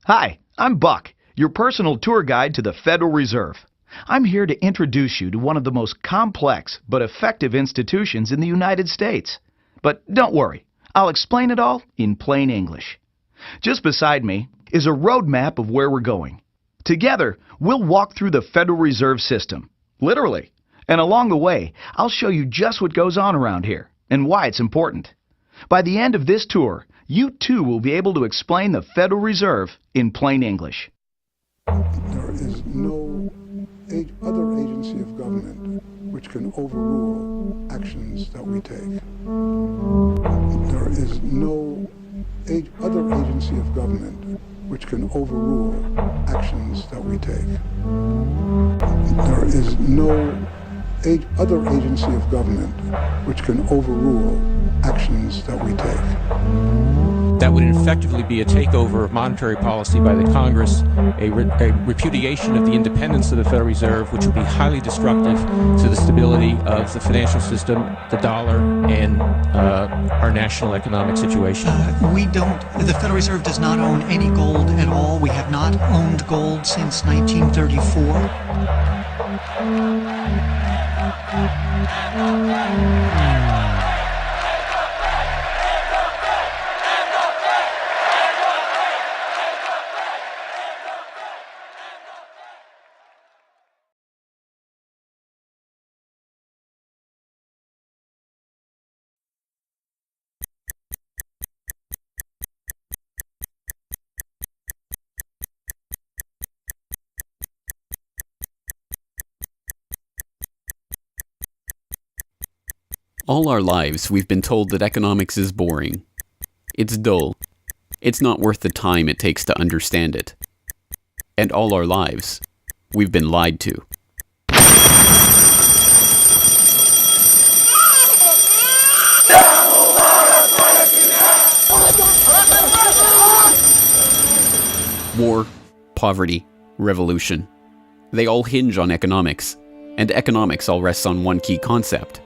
Hi, I'm Buck, your personal tour guide to the Federal Reserve. I'm here to introduce you to one of the most complex but effective institutions in the United States. But don't worry, I'll explain it all in plain English. Just beside me is a roadmap of where we're going. Together, we'll walk through the Federal Reserve System, literally. And along the way, I'll show you just what goes on around here and why it's important. By the end of this tour, you too will be able to explain the Federal Reserve in plain English. There is no other agency of government which can overrule actions that we take. There is no other agency of government which can overrule actions that we take. There is no other agency of government which can overrule actions that we take. That would effectively be a takeover of monetary policy by the Congress, a repudiation of the independence of the Federal Reserve, which would be highly destructive to the stability of the financial system, the dollar, and our national economic situation. The Federal Reserve does not own any gold at all. We have not owned gold since 1934. All our lives, we've been told that economics is boring. It's dull. It's not worth the time it takes to understand it. And all our lives, we've been lied to. War, poverty, revolution. They all hinge on economics, and economics all rests on one key concept.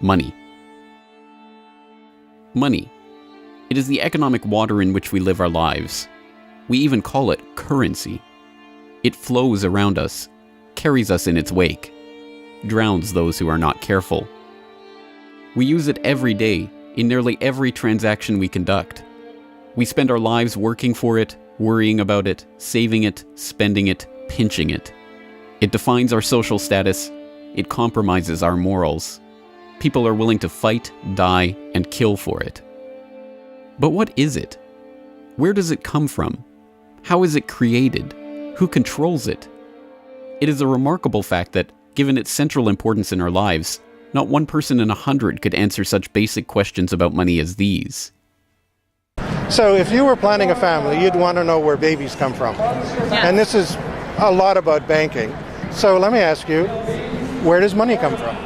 Money. Money. It is the economic water in which we live our lives. We even call it currency. It flows around us, carries us in its wake, drowns those who are not careful. We use it every day, in nearly every transaction we conduct. We spend our lives working for it, worrying about it, saving it, spending it, pinching it. It defines our social status. It compromises our morals. People are willing to fight, die, and kill for it. But what is it? Where does it come from? How is it created? Who controls it? It is a remarkable fact that, given its central importance in our lives, not one person in 100 could answer such basic questions about money as these. So if you were planning a family, you'd want to know where babies come from. Yeah. And this is a lot about banking. So let me ask you, where does money come from?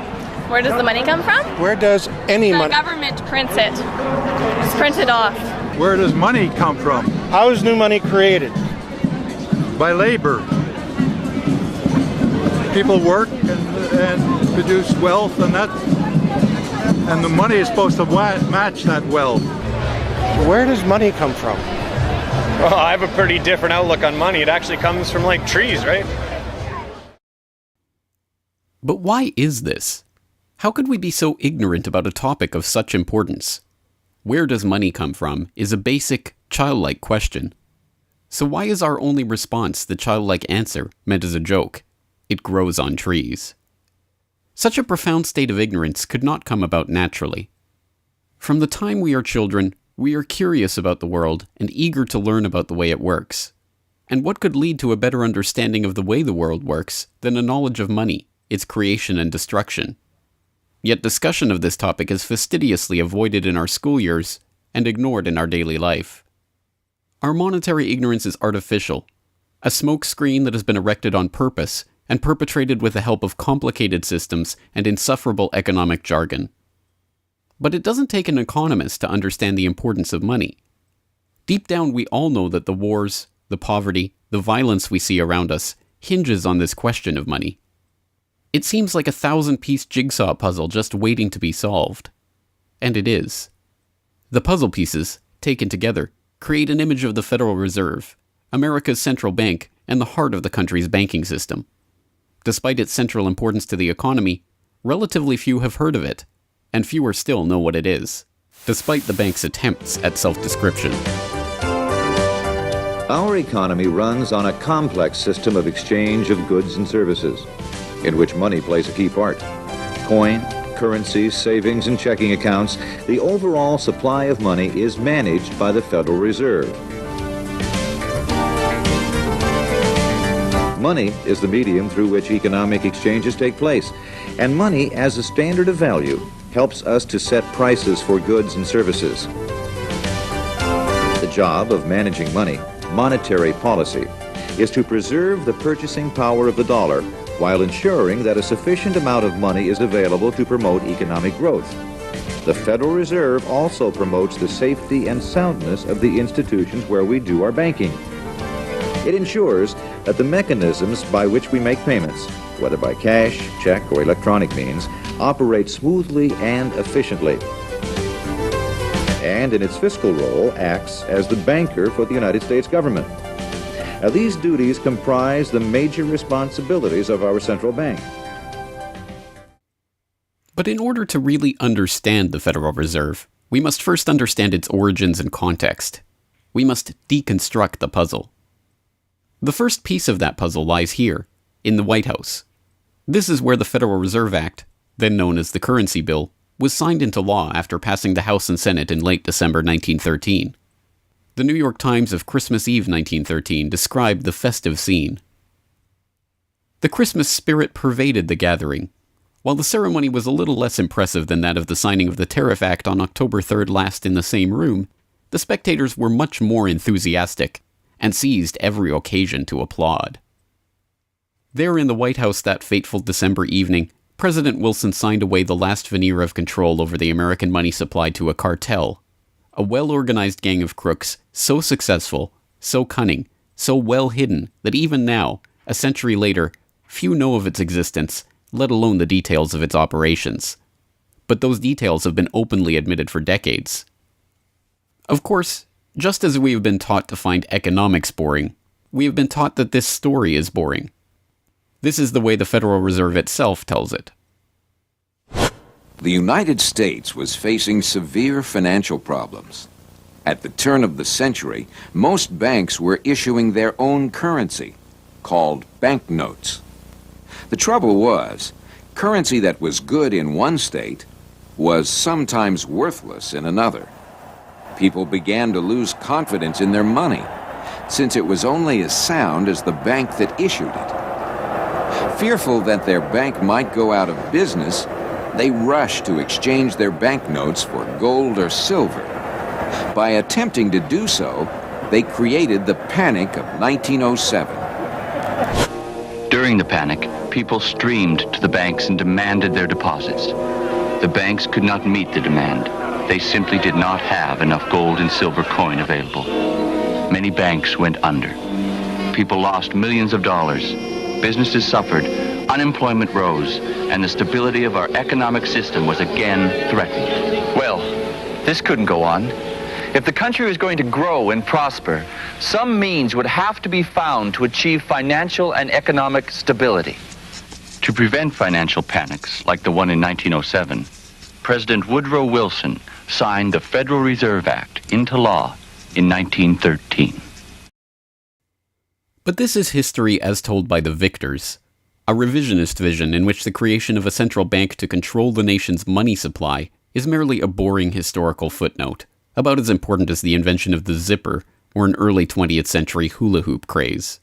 Where does the money come from? Where does any money? The government prints it. It's printed off. Where does money come from? How is new money created? By labor. People work and produce wealth, and the money is supposed to match that wealth. Where does money come from? Well, I have a pretty different outlook on money. It actually comes from like trees, right? But why is this? How could we be so ignorant about a topic of such importance? Where does money come from is a basic, childlike question. So why is our only response the childlike answer meant as a joke? It grows on trees. Such a profound state of ignorance could not come about naturally. From the time we are children, we are curious about the world and eager to learn about the way it works. And what could lead to a better understanding of the way the world works than a knowledge of money, its creation and destruction? Yet discussion of this topic is fastidiously avoided in our school years and ignored in our daily life. Our monetary ignorance is artificial, a smokescreen that has been erected on purpose and perpetrated with the help of complicated systems and insufferable economic jargon. But it doesn't take an economist to understand the importance of money. Deep down, we all know that the wars, the poverty, the violence we see around us hinges on this question of money. It seems like a 1,000-piece jigsaw puzzle just waiting to be solved. And it is. The puzzle pieces, taken together, create an image of the Federal Reserve, America's central bank and the heart of the country's banking system. Despite its central importance to the economy, relatively few have heard of it, and fewer still know what it is, despite the bank's attempts at self-description. Our economy runs on a complex system of exchange of goods and services, in which money plays a key part. Coin, currencies, savings, and checking accounts, the overall supply of money is managed by the Federal Reserve. Money is the medium through which economic exchanges take place, and money as a standard of value helps us to set prices for goods and services. The job of managing money, monetary policy, is to preserve the purchasing power of the dollar while ensuring that a sufficient amount of money is available to promote economic growth. The Federal Reserve also promotes the safety and soundness of the institutions where we do our banking. It ensures that the mechanisms by which we make payments, whether by cash, check, or electronic means, operate smoothly and efficiently. And in its fiscal role, acts as the banker for the United States government. Now, these duties comprise the major responsibilities of our central bank. But in order to really understand the Federal Reserve, we must first understand its origins and context. We must deconstruct the puzzle. The first piece of that puzzle lies here, in the White House. This is where the Federal Reserve Act, then known as the Currency Bill, was signed into law after passing the House and Senate in late December 1913. The New York Times of Christmas Eve 1913 described the festive scene. The Christmas spirit pervaded the gathering. While the ceremony was a little less impressive than that of the signing of the Tariff Act on October 3rd last in the same room, the spectators were much more enthusiastic and seized every occasion to applaud. There in the White House that fateful December evening, President Wilson signed away the last veneer of control over the American money supply to a cartel, a well-organized gang of crooks so successful, so cunning, so well hidden that even now, a century later, few know of its existence, let alone the details of its operations. But those details have been openly admitted for decades. Of course, just as we have been taught to find economics boring, we have been taught that this story is boring. This is the way the Federal Reserve itself tells it. The United States was facing severe financial problems. At the turn of the century, most banks were issuing their own currency, called banknotes. The trouble was, currency that was good in one state was sometimes worthless in another. People began to lose confidence in their money, since it was only as sound as the bank that issued it. Fearful that their bank might go out of business, they rushed to exchange their banknotes for gold or silver. By attempting to do so, they created the Panic of 1907. During the panic, people streamed to the banks and demanded their deposits. The banks could not meet the demand. They simply did not have enough gold and silver coin available. Many banks went under. People lost millions of dollars. Businesses suffered, unemployment rose, and the stability of our economic system was again threatened. Well, this couldn't go on. If the country was going to grow and prosper, some means would have to be found to achieve financial and economic stability. To prevent financial panics like the one in 1907, President Woodrow Wilson signed the Federal Reserve Act into law in 1913. But this is history as told by the victors, a revisionist vision in which the creation of a central bank to control the nation's money supply is merely a boring historical footnote, about as important as the invention of the zipper or an early 20th century hula hoop craze.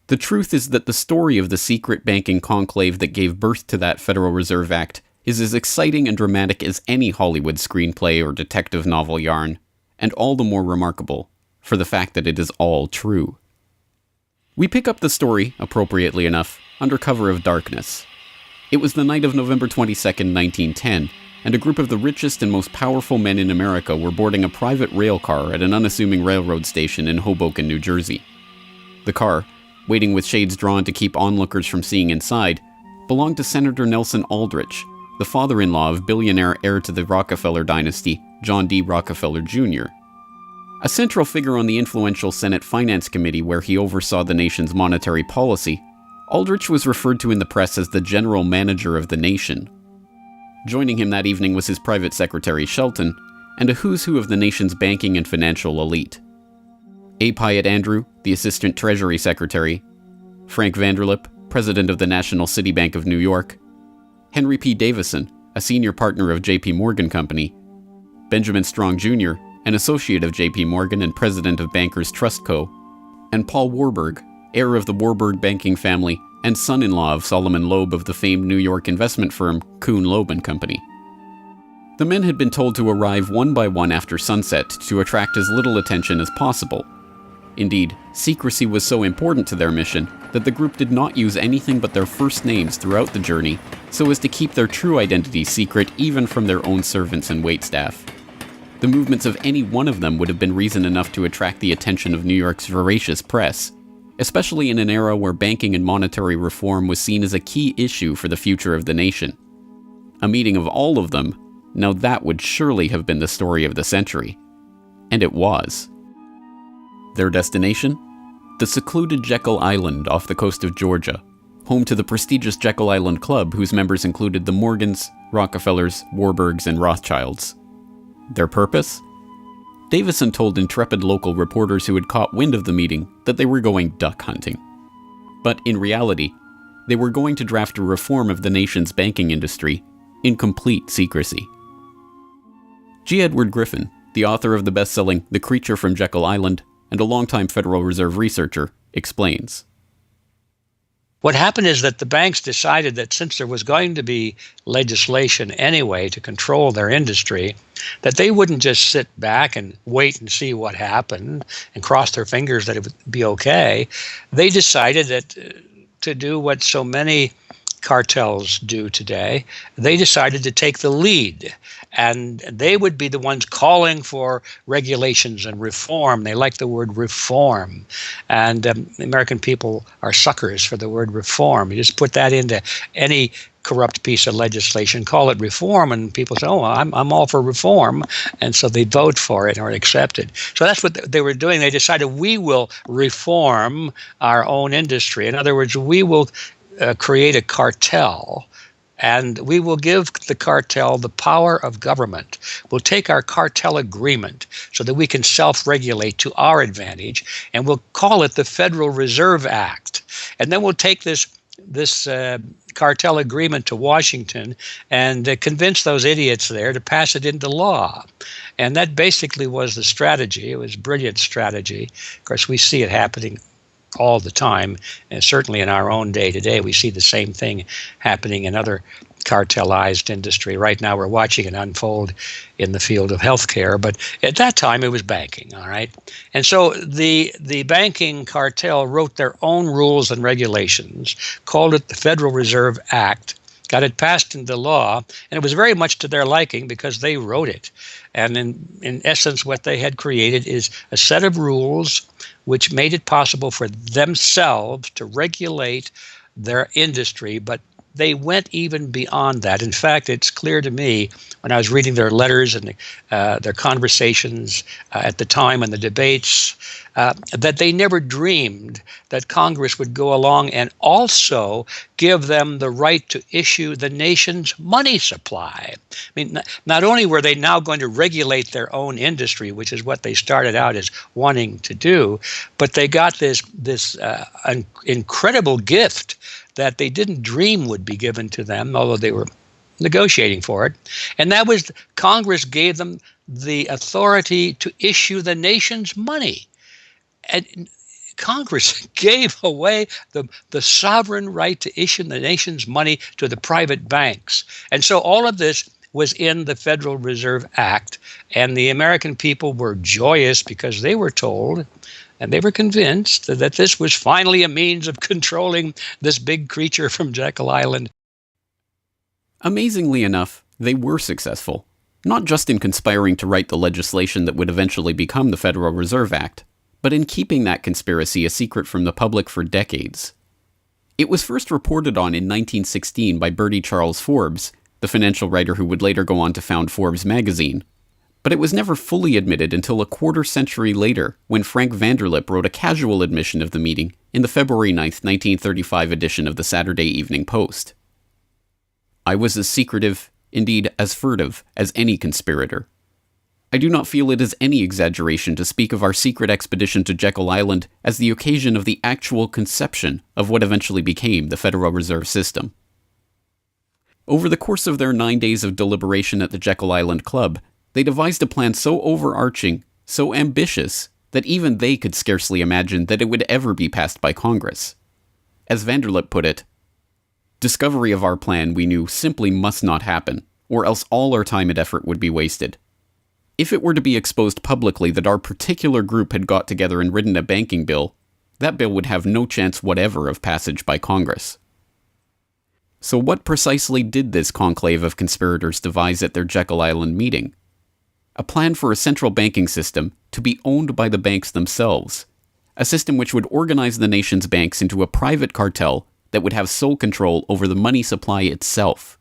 The truth is that the story of the secret banking conclave that gave birth to that Federal Reserve Act is as exciting and dramatic as any Hollywood screenplay or detective novel yarn, and all the more remarkable for the fact that it is all true. We pick up the story, appropriately enough, under cover of darkness. It was the night of November 22nd, 1910, and a group of the richest and most powerful men in America were boarding a private rail car at an unassuming railroad station in Hoboken, New Jersey. The car, waiting with shades drawn to keep onlookers from seeing inside, belonged to Senator Nelson Aldrich, the father-in-law of billionaire heir to the Rockefeller dynasty, John D. Rockefeller Jr. A central figure on the influential Senate Finance Committee where he oversaw the nation's monetary policy, Aldrich was referred to in the press as the general manager of the nation. Joining him that evening was his private secretary Shelton, and a who's who of the nation's banking and financial elite. A. Pyatt Andrew, the Assistant Treasury Secretary, Frank Vanderlip, President of the National City Bank of New York, Henry P. Davison, a senior partner of J.P. Morgan Company, Benjamin Strong Jr., an associate of J.P. Morgan and president of Bankers Trust Co., and Paul Warburg, heir of the Warburg banking family and son-in-law of Solomon Loeb of the famed New York investment firm Kuhn Loeb and Company. The men had been told to arrive one by one after sunset to attract as little attention as possible. Indeed, secrecy was so important to their mission that the group did not use anything but their first names throughout the journey so as to keep their true identities secret even from their own servants and waitstaff. The movements of any one of them would have been reason enough to attract the attention of New York's voracious press, especially in an era where banking and monetary reform was seen as a key issue for the future of the nation. A meeting of all of them, now that would surely have been the story of the century. And it was. Their destination? The secluded Jekyll Island off the coast of Georgia, home to the prestigious Jekyll Island Club whose members included the Morgans, Rockefellers, Warburgs, and Rothschilds. Their purpose? Davison told intrepid local reporters who had caught wind of the meeting that they were going duck hunting. But in reality, they were going to draft a reform of the nation's banking industry in complete secrecy. G. Edward Griffin, the author of the best-selling The Creature from Jekyll Island and a longtime Federal Reserve researcher, explains. What happened is that the banks decided that since there was going to be legislation anyway to control their industry, that they wouldn't just sit back and wait and see what happened and cross their fingers that it would be okay. They decided that to do what so many cartels do today, they decided to take the lead. And they would be the ones calling for regulations and reform. They like the word reform. And the American people are suckers for the word reform. You just put that into any corrupt piece of legislation, call it reform, and people say, oh, I'm all for reform. And so they vote for it or accept it. So that's what they were doing. They decided we will reform our own industry. In other words, we will create a cartel, and we will give the cartel the power of government. We'll take our cartel agreement so that we can self-regulate to our advantage, and we'll call it the Federal Reserve Act. And then we'll take this cartel agreement to Washington and convince those idiots there to pass it into law. And that basically was the strategy. It was a brilliant strategy. Of course, we see it happening all the time, and certainly in our own day today, we see the same thing happening in other cartelized industry. Right now, we're watching it unfold in the field of healthcare, but at that time, it was banking, all right? And so the banking cartel wrote their own rules and regulations, called it the Federal Reserve Act, got it passed into law, and it was very much to their liking because they wrote it. And in essence, what they had created is a set of rules which made it possible for themselves to regulate their industry, but they went even beyond that. In fact, it's clear to me when I was reading their letters and their conversations at the time and the debates that they never dreamed that Congress would go along and also give them the right to issue the nation's money supply. I mean, not only were they now going to regulate their own industry, which is what they started out as wanting to do, but they got this incredible gift that they didn't dream would be given to them, although they were negotiating for it. And that was Congress gave them the authority to issue the nation's money. And Congress gave away the sovereign right to issue the nation's money to the private banks. And so all of this was in the Federal Reserve Act, and the American people were joyous because they were told and they were convinced that this was finally a means of controlling this big creature from Jekyll Island. Amazingly enough, they were successful, not just in conspiring to write the legislation that would eventually become the Federal Reserve Act, but in keeping that conspiracy a secret from the public for decades. It was first reported on in 1916 by Bertie Charles Forbes, the financial writer who would later go on to found Forbes magazine. But it was never fully admitted until a quarter century later, when Frank Vanderlip wrote a casual admission of the meeting in the February 9th, 1935 edition of the Saturday Evening Post. I was as secretive, indeed as furtive, as any conspirator. I do not feel it is any exaggeration to speak of our secret expedition to Jekyll Island as the occasion of the actual conception of what eventually became the Federal Reserve System. Over the course of their 9 days of deliberation at the Jekyll Island Club, they devised a plan so overarching, so ambitious, that even they could scarcely imagine that it would ever be passed by Congress. As Vanderlip put it, "Discovery of our plan, we knew, simply must not happen, or else all our time and effort would be wasted. If it were to be exposed publicly that our particular group had got together and written a banking bill, that bill would have no chance whatever of passage by Congress." So what precisely did this conclave of conspirators devise at their Jekyll Island meeting? A plan for a central banking system to be owned by the banks themselves, a system which would organize the nation's banks into a private cartel that would have sole control over the money supply itself.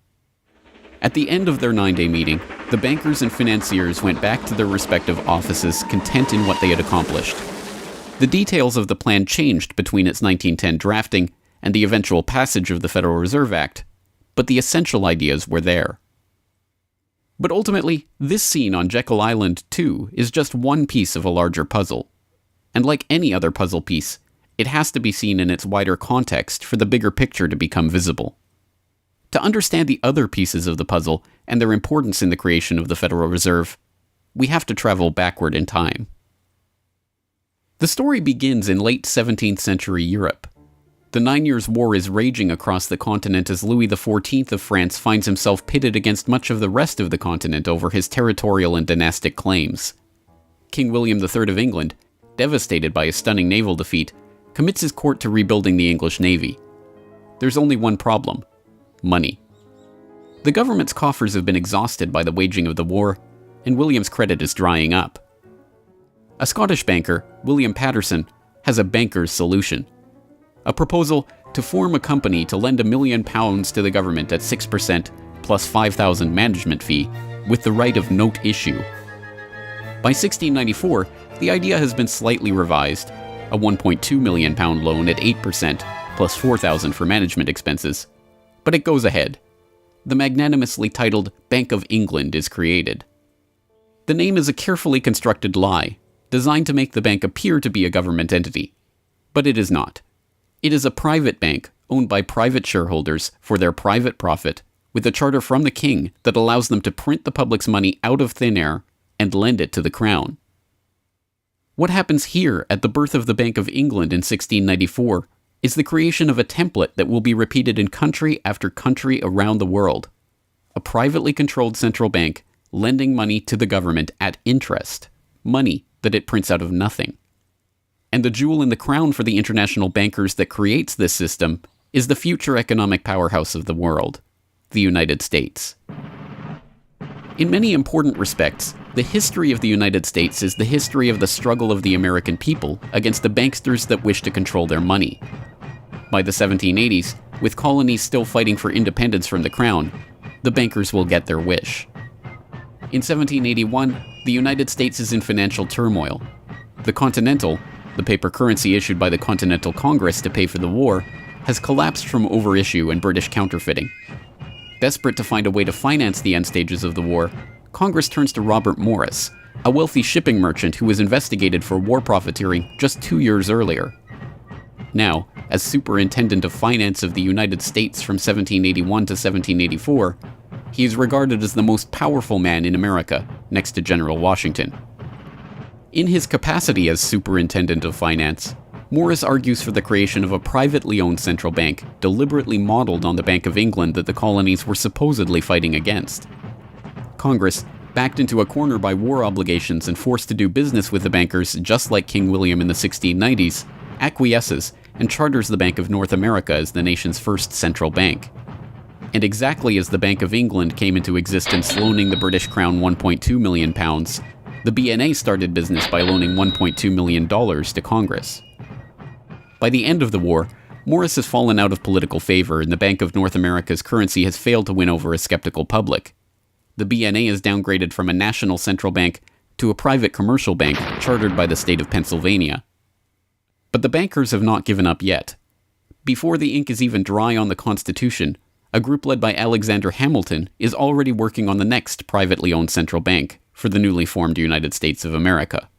At the end of their 9-day meeting, the bankers and financiers went back to their respective offices content in what they had accomplished. The details of the plan changed between its 1910 drafting and the eventual passage of the Federal Reserve Act, but the essential ideas were there. But ultimately, this scene on Jekyll Island, too, is just one piece of a larger puzzle. And like any other puzzle piece, it has to be seen in its wider context for the bigger picture to become visible. To understand the other pieces of the puzzle and their importance in the creation of the Federal Reserve, we have to travel backward in time. The story begins in late 17th century Europe. The 9 Years' War is raging across the continent as Louis XIV of France finds himself pitted against much of the rest of the continent over his territorial and dynastic claims. King William III of England, devastated by a stunning naval defeat, commits his court to rebuilding the English navy. There's only one problem: money. The government's coffers have been exhausted by the waging of the war, and William's credit is drying up. A Scottish banker, William Patterson, has a banker's solution. A proposal to form a company to lend £1 million to the government at 6% plus $5,000 management fee, with the right of note issue. By 1694, the idea has been slightly revised, a £1.2 million loan at 8% plus $4,000 for management expenses, but it goes ahead. The magnanimously titled Bank of England is created. The name is a carefully constructed lie, designed to make the bank appear to be a government entity. But it is not. It is a private bank owned by private shareholders for their private profit, with a charter from the king that allows them to print the public's money out of thin air and lend it to the crown. What happens here at the birth of the Bank of England in 1694 is the creation of a template that will be repeated in country after country around the world. A privately controlled central bank lending money to the government at interest, money that it prints out of nothing. And the jewel in the crown for the international bankers that creates this system is the future economic powerhouse of the world, the United States. In many important respects, the history of the United States is the history of the struggle of the American people against the banksters that wish to control their money. By the 1780s, with colonies still fighting for independence from the crown, the bankers will get their wish. In 1781, the United States is in financial turmoil. The Continental, the paper currency issued by the Continental Congress to pay for the war, has collapsed from overissue and British counterfeiting. Desperate to find a way to finance the end stages of the war, Congress turns to Robert Morris, a wealthy shipping merchant who was investigated for war profiteering just 2 years earlier. Now, as Superintendent of Finance of the United States from 1781 to 1784, he is regarded as the most powerful man in America, next to General Washington. In his capacity as Superintendent of Finance, Morris argues for the creation of a privately owned central bank deliberately modeled on the Bank of England that the colonies were supposedly fighting against. Congress, backed into a corner by war obligations and forced to do business with the bankers just like King William in the 1690s, acquiesces and charters the Bank of North America as the nation's first central bank. And exactly as the Bank of England came into existence loaning the British Crown £1.2 million, the BNA started business by loaning $1.2 million to Congress. By the end of the war, Morris has fallen out of political favor and the Bank of North America's currency has failed to win over a skeptical public. the BNA is downgraded from a national central bank to a private commercial bank chartered by the state of Pennsylvania. But the bankers have not given up yet. Before the ink is even dry on the Constitution, a group led by Alexander Hamilton is already working on the next privately owned central bank for the newly formed United States of America.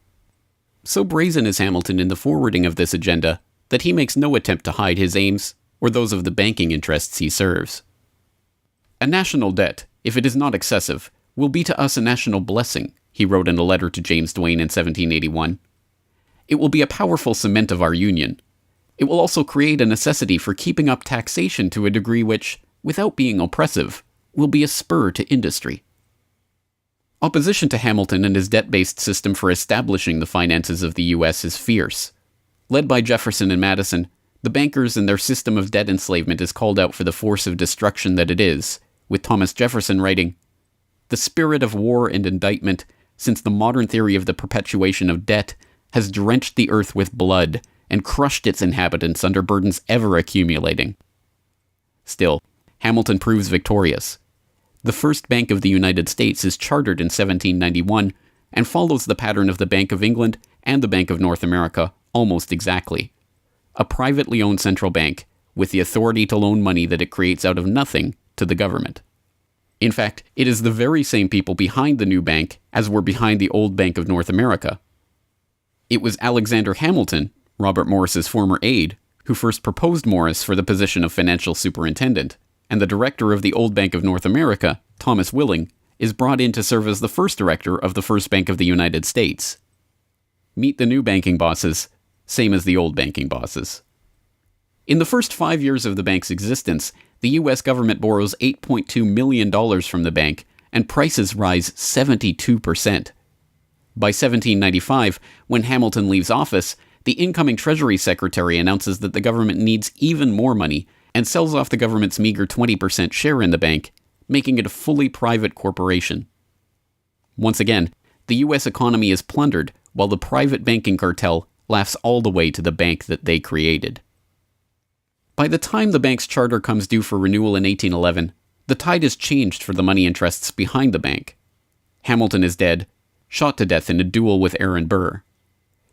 So brazen is Hamilton in the forwarding of this agenda that he makes no attempt to hide his aims or those of the banking interests he serves. A national debt, if it is not excessive, will be to us a national blessing, he wrote in a letter to James Duane in 1781. It will be a powerful cement of our union. It will also create a necessity for keeping up taxation to a degree which, without being oppressive, will be a spur to industry. Opposition to Hamilton and his debt-based system for establishing the finances of the U.S. is fierce. Led by Jefferson and Madison, the bankers and their system of debt enslavement is called out for the force of destruction that it is, with Thomas Jefferson writing, "The spirit of war and indictment, since the modern theory of the perpetuation of debt, has drenched the earth with blood and crushed its inhabitants under burdens ever accumulating." Still, Hamilton proves victorious. The first Bank of the United States is chartered in 1791 and follows the pattern of the Bank of England and the Bank of North America almost exactly. A privately owned central bank with the authority to loan money that it creates out of nothing to the government. In fact, it is the very same people behind the new bank as were behind the old Bank of North America. It was Alexander Hamilton, Robert Morris's former aide, who first proposed Morris for the position of financial superintendent, and the director of the old Bank of North America, Thomas Willing, is brought in to serve as the first director of the First Bank of the United States. Meet the new banking bosses, same as the old banking bosses. In the first 5 years of the bank's existence, the U.S. government borrows $8.2 million from the bank, and prices rise 72%. By 1795, when Hamilton leaves office, the incoming Treasury Secretary announces that the government needs even more money and sells off the government's meager 20% share in the bank, making it a fully private corporation. Once again, the U.S. economy is plundered while the private banking cartel laughs all the way to the bank that they created. By the time the bank's charter comes due for renewal in 1811, the tide has changed for the money interests behind the bank. Hamilton is dead, shot to death in a duel with Aaron Burr.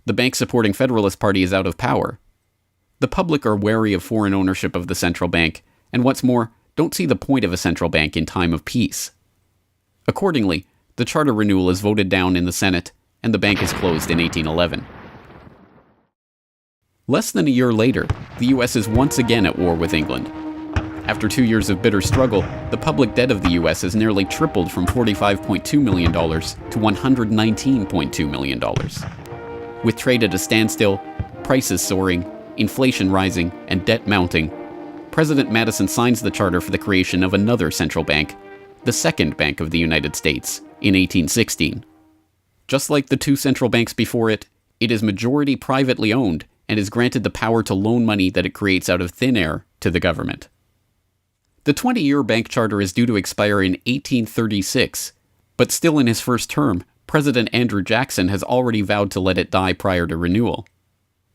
The bank-supporting Federalist Party is out of power. The public are wary of foreign ownership of the central bank, and what's more, don't see the point of a central bank in time of peace. Accordingly, the charter renewal is voted down in the Senate, and the bank is closed in 1811. Less than a year later, the U.S. is once again at war with England. After 2 years of bitter struggle, the public debt of the U.S. has nearly tripled from $45.2 million to $119.2 million. With trade at a standstill, prices soaring, inflation rising, and debt mounting, President Madison signs the charter for the creation of another central bank, the Second Bank of the United States, in 1816. Just like the two central banks before it, it is majority privately owned and is granted the power to loan money that it creates out of thin air to the government. The 20-year bank charter is due to expire in 1836, but still in his first term, President Andrew Jackson has already vowed to let it die prior to renewal.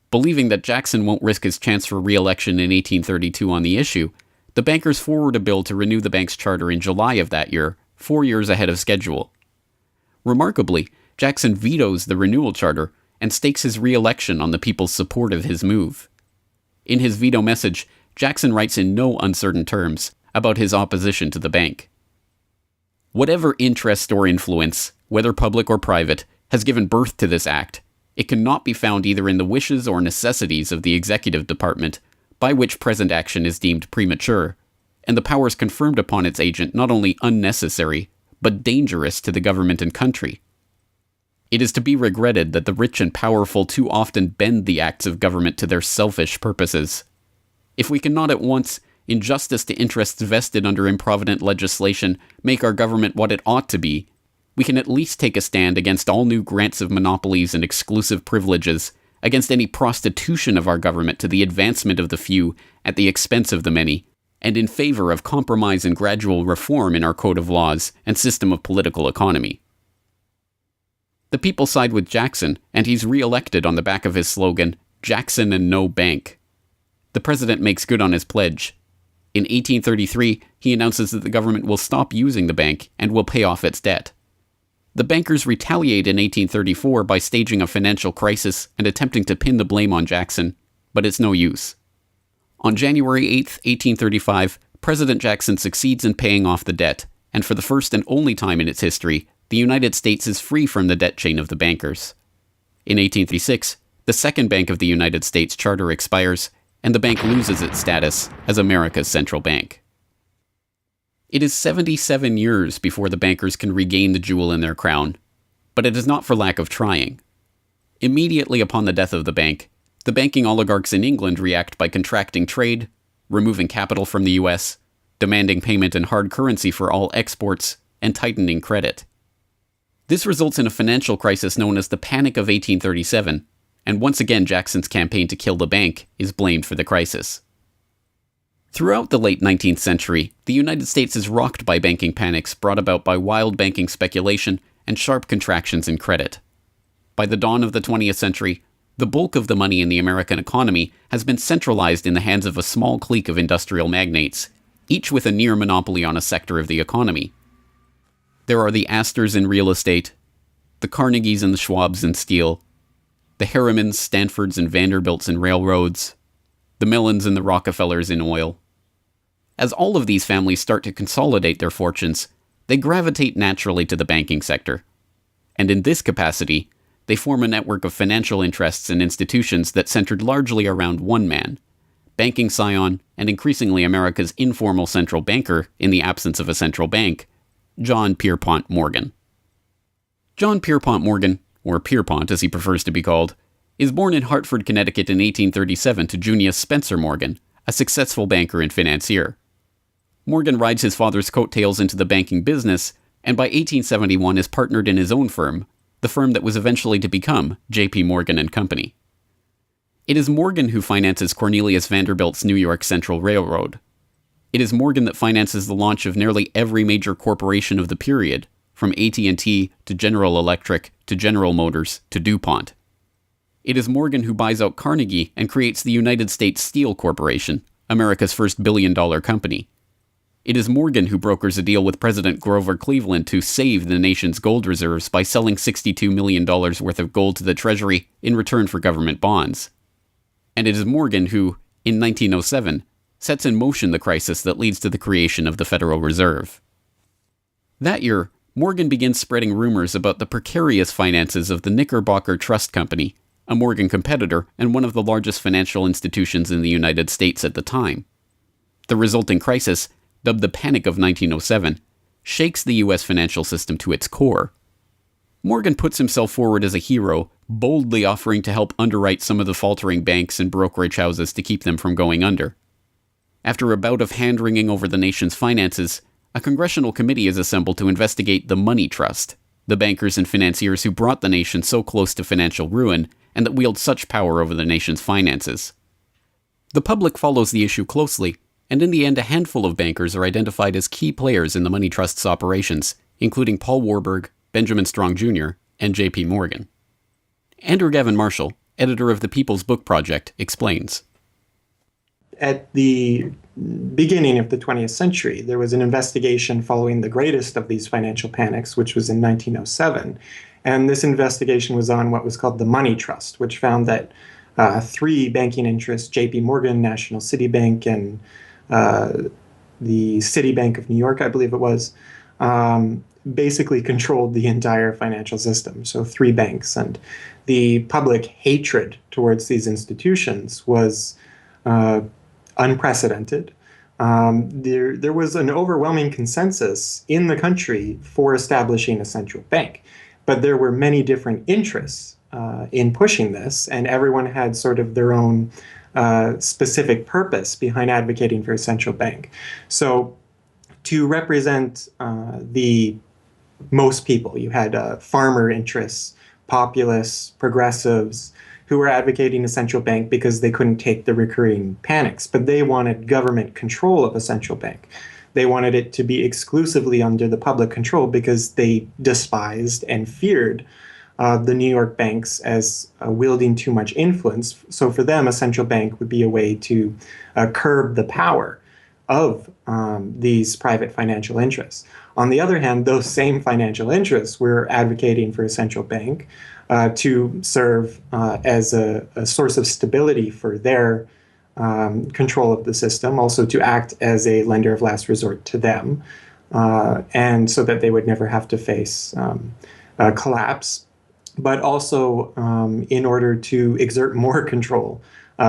Believing that Jackson won't risk his chance for re-election in 1832 on the issue, the bankers forward a bill to renew the bank's charter in July of that year, 4 years ahead of schedule. Remarkably, Jackson vetoes the renewal charter and stakes his re-election on the people's support of his move. In his veto message, Jackson writes in no uncertain terms about his opposition to the bank. Whatever interest or influence, whether public or private, has given birth to this act, it cannot be found either in the wishes or necessities of the executive department, by which present action is deemed premature, and the powers confirmed upon its agent not only unnecessary, but dangerous to the government and country. It is to be regretted that the rich and powerful too often bend the acts of government to their selfish purposes. If we cannot at once, in justice to interests vested under improvident legislation, make our government what it ought to be, we can at least take a stand against all new grants of monopolies and exclusive privileges, against any prostitution of our government to the advancement of the few at the expense of the many, and in favor of compromise and gradual reform in our code of laws and system of political economy. The people side with Jackson, and he's re-elected on the back of his slogan, "Jackson and no bank." The president makes good on his pledge. In 1833, he announces that the government will stop using the bank and will pay off its debt. The bankers retaliate in 1834 by staging a financial crisis and attempting to pin the blame on Jackson, but it's no use. On January 8, 1835, President Jackson succeeds in paying off the debt, and for the first and only time in its history, the United States is free from the debt chain of the bankers. In 1836, the Second Bank of the United States charter expires, and the bank loses its status as America's central bank. It is 77 years before the bankers can regain the jewel in their crown, but it is not for lack of trying. Immediately upon the death of the bank, the banking oligarchs in England react by contracting trade, removing capital from the US, demanding payment in hard currency for all exports, and tightening credit. This results in a financial crisis known as the Panic of 1837, and once again Jackson's campaign to kill the bank is blamed for the crisis. Throughout the late 19th century, the United States is rocked by banking panics brought about by wild banking speculation and sharp contractions in credit. By the dawn of the 20th century, the bulk of the money in the American economy has been centralized in the hands of a small clique of industrial magnates, each with a near monopoly on a sector of the economy. There are the Astors in real estate, the Carnegies and the Schwabs in steel, the Harrimans, Stanfords, and Vanderbilts in railroads, the Mellons and the Rockefellers in oil. As all of these families start to consolidate their fortunes, they gravitate naturally to the banking sector. And in this capacity, they form a network of financial interests and institutions that centered largely around one man, banking scion and increasingly America's informal central banker in the absence of a central bank, John Pierpont Morgan. John Pierpont Morgan, or Pierpont as he prefers to be called, is born in Hartford, Connecticut in 1837 to Junius Spencer Morgan, a successful banker and financier. Morgan rides his father's coattails into the banking business, and by 1871 is partnered in his own firm, the firm that was eventually to become J.P. Morgan and Company. It is Morgan who finances Cornelius Vanderbilt's New York Central Railroad. It is Morgan that finances the launch of nearly every major corporation of the period, from AT&T to General Electric to General Motors to DuPont. It is Morgan who buys out Carnegie and creates the United States Steel Corporation, America's first billion-dollar company. It is Morgan who brokers a deal with President Grover Cleveland to save the nation's gold reserves by selling $62 million worth of gold to the Treasury in return for government bonds. And it is Morgan who, in 1907, sets in motion the crisis that leads to the creation of the Federal Reserve. That year, Morgan begins spreading rumors about the precarious finances of the Knickerbocker Trust Company, a Morgan competitor and one of the largest financial institutions in the United States at the time. The resulting crisis, dubbed the Panic of 1907, shakes the U.S. financial system to its core. Morgan puts himself forward as a hero, boldly offering to help underwrite some of the faltering banks and brokerage houses to keep them from going under. After a bout of hand-wringing over the nation's finances, a congressional committee is assembled to investigate the Money Trust, the bankers and financiers who brought the nation so close to financial ruin and that wield such power over the nation's finances. The public follows the issue closely, and in the end a handful of bankers are identified as key players in the Money Trust's operations, including Paul Warburg, Benjamin Strong Jr., and J.P. Morgan. Andrew Gavin Marshall, editor of the People's Book Project, explains. At the beginning of the 20th century, there was an investigation following the greatest of these financial panics, which was in 1907. And this investigation was on what was called the Money Trust, which found that three banking interests, J.P. Morgan, National City Bank, and the Citibank of New York, I believe it was, basically controlled the entire financial system. So three banks. And the public hatred towards these institutions was unprecedented. There was an overwhelming consensus in the country for establishing a central bank. But there were many different interests in pushing this, and everyone had sort of their own specific purpose behind advocating for a central bank. So to represent the most people, you had farmer interests, populists, progressives, who were advocating a central bank because they couldn't take the recurring panics, but they wanted government control of a central bank. They wanted it to be exclusively under the public control because they despised and feared the New York banks as wielding too much influence. So for them, a central bank would be a way to curb the power of these private financial interests. On the other hand, those same financial interests were advocating for a central bank to serve as a source of stability for their control of the system, also to act as a lender of last resort to them, and so that they would never have to face collapse, but also in order to exert more control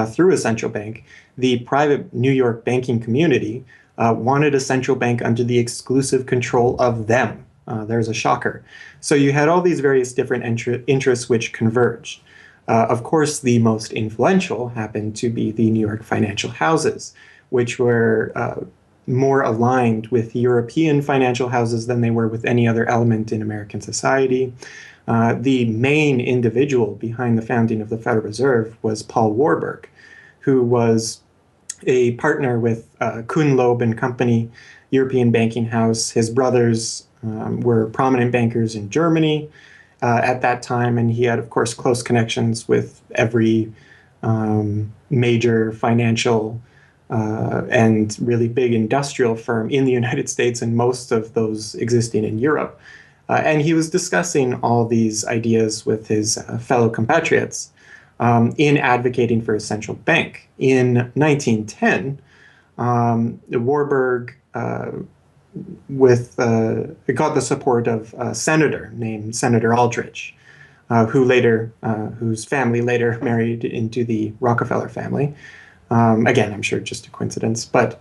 through a central bank. The private New York banking community wanted a central bank under the exclusive control of them. There's a shocker. So you had all these various different interests which converged. Of course, the most influential happened to be the New York financial houses, which were more aligned with European financial houses than they were with any other element in American society. The main individual behind the founding of the Federal Reserve was Paul Warburg, who was a partner with Kuhn, Loeb and Company, European banking house. His brothers were prominent bankers in Germany at that time, and he had, of course, close connections with every major financial and really big industrial firm in the United States, and most of those existing in Europe. And he was discussing all these ideas with his fellow compatriots in advocating for a central bank. In 1910, Warburg got the support of a senator named Senator Aldrich, whose family later married into the Rockefeller family. Again, I'm sure just a coincidence, but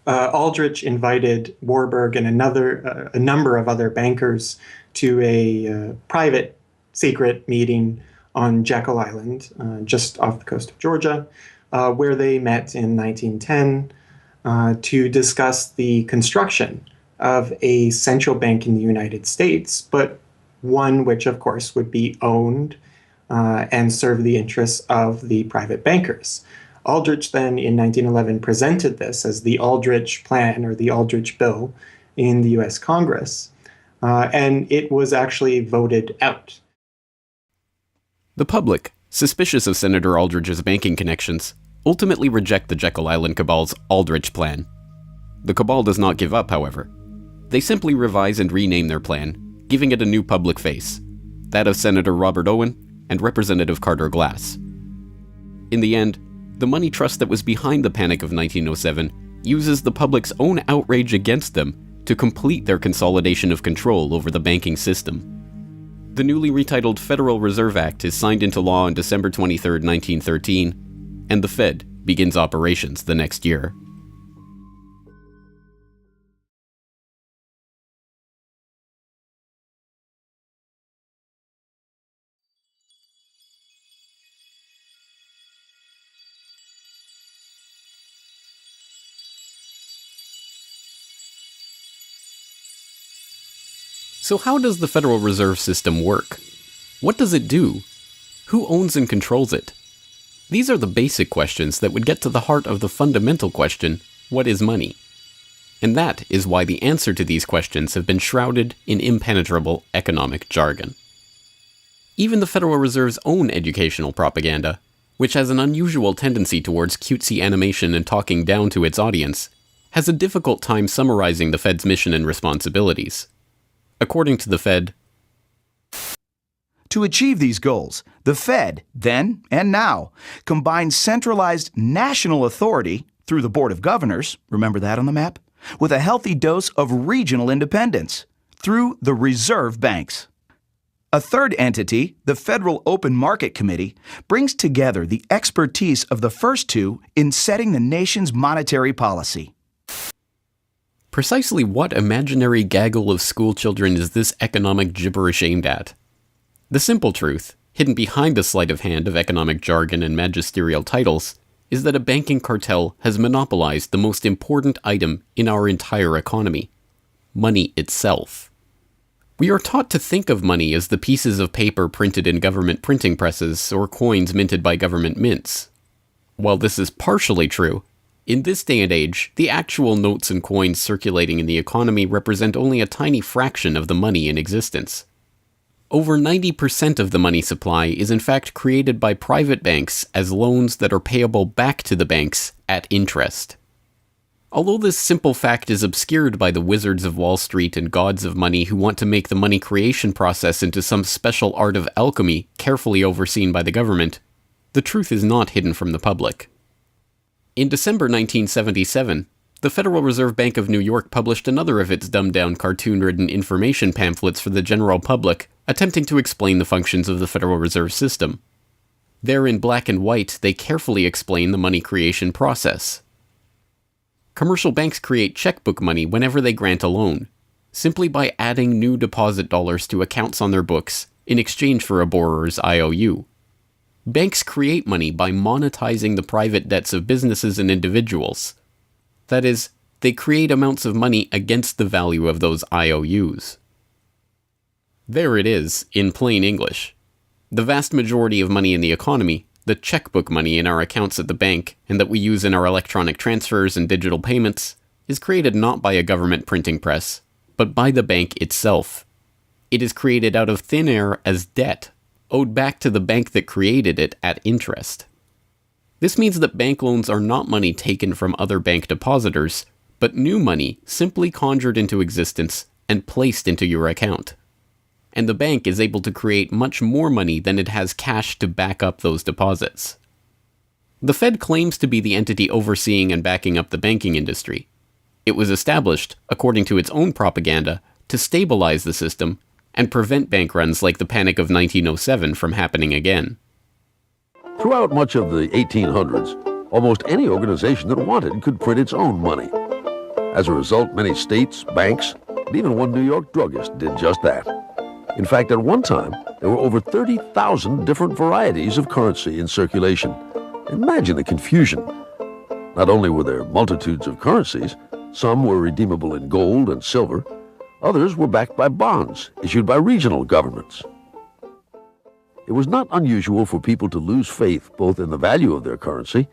Aldrich invited Warburg and a number of other bankers to a private secret meeting on Jekyll Island, just off the coast of Georgia, where they met in 1910 to discuss the construction of a central bank in the United States, but one which, of course, would be owned and serve the interests of the private bankers. Aldrich then, in 1911, presented this as the Aldrich Plan or the Aldrich Bill in the U.S. Congress, and it was actually voted out. The public, suspicious of Senator Aldrich's banking connections, ultimately reject the Jekyll Island Cabal's Aldrich Plan. The Cabal does not give up, however. They simply revise and rename their plan, giving it a new public face, that of Senator Robert Owen and Representative Carter Glass. In the end, the money trust that was behind the Panic of 1907 uses the public's own outrage against them to complete their consolidation of control over the banking system. The newly retitled Federal Reserve Act is signed into law on December 23, 1913, and the Fed begins operations the next year. So how does the Federal Reserve System work? What does it do? Who owns and controls it? These are the basic questions that would get to the heart of the fundamental question, what is money? And that is why the answer to these questions have been shrouded in impenetrable economic jargon. Even the Federal Reserve's own educational propaganda, which has an unusual tendency towards cutesy animation and talking down to its audience, has a difficult time summarizing the Fed's mission and responsibilities. According to the Fed, to achieve these goals, the Fed, then and now, combines centralized national authority through the Board of Governors, remember that on the map, with a healthy dose of regional independence through the reserve banks. A third entity, the Federal Open Market Committee, brings together the expertise of the first two in setting the nation's monetary policy. Precisely what imaginary gaggle of schoolchildren is this economic gibberish aimed at? The simple truth, hidden behind the sleight of hand of economic jargon and magisterial titles, is that a banking cartel has monopolized the most important item in our entire economy: money itself. We are taught to think of money as the pieces of paper printed in government printing presses or coins minted by government mints. While this is partially true, in this day and age, the actual notes and coins circulating in the economy represent only a tiny fraction of the money in existence. Over 90% of the money supply is in fact created by private banks as loans that are payable back to the banks at interest. Although this simple fact is obscured by the wizards of Wall Street and gods of money who want to make the money creation process into some special art of alchemy carefully overseen by the government, the truth is not hidden from the public. In December 1977, the Federal Reserve Bank of New York published another of its dumbed-down cartoon-ridden information pamphlets for the general public, attempting to explain the functions of the Federal Reserve System. There in black and white, they carefully explain the money creation process. Commercial banks create checkbook money whenever they grant a loan, simply by adding new deposit dollars to accounts on their books in exchange for a borrower's IOU. Banks create money by monetizing the private debts of businesses and individuals. That is, they create amounts of money against the value of those IOUs. There it is, in plain English. The vast majority of money in the economy, the checkbook money in our accounts at the bank and that we use in our electronic transfers and digital payments, is created not by a government printing press, but by the bank itself. It is created out of thin air as debt, owed back to the bank that created it at interest. This means that bank loans are not money taken from other bank depositors, but new money simply conjured into existence and placed into your account. And the bank is able to create much more money than it has cash to back up those deposits. The Fed claims to be the entity overseeing and backing up the banking industry. It was established, according to its own propaganda, to stabilize the system and prevent bank runs like the Panic of 1907 from happening again. Throughout much of the 1800s, almost any organization that wanted could print its own money. As a result, many states, banks, and even one New York druggist did just that. In fact, at one time, there were over 30,000 different varieties of currency in circulation. Imagine the confusion. Not only were there multitudes of currencies, some were redeemable in gold and silver, others were backed by bonds issued by regional governments. It was not unusual for people to lose faith both in the value of their currency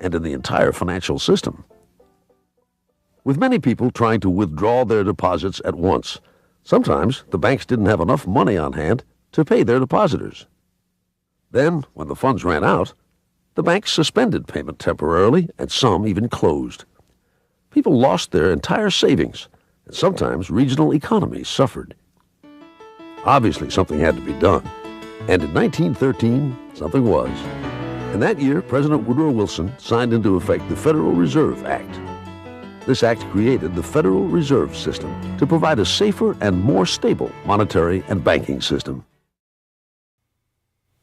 and in the entire financial system. With many people trying to withdraw their deposits at once, sometimes the banks didn't have enough money on hand to pay their depositors. Then, when the funds ran out, the banks suspended payment temporarily, and some even closed. People lost their entire savings, and sometimes regional economies suffered. Obviously, something had to be done, and in 1913, something was. And that year, President Woodrow Wilson signed into effect the Federal Reserve Act. This act created the Federal Reserve System to provide a safer and more stable monetary and banking system.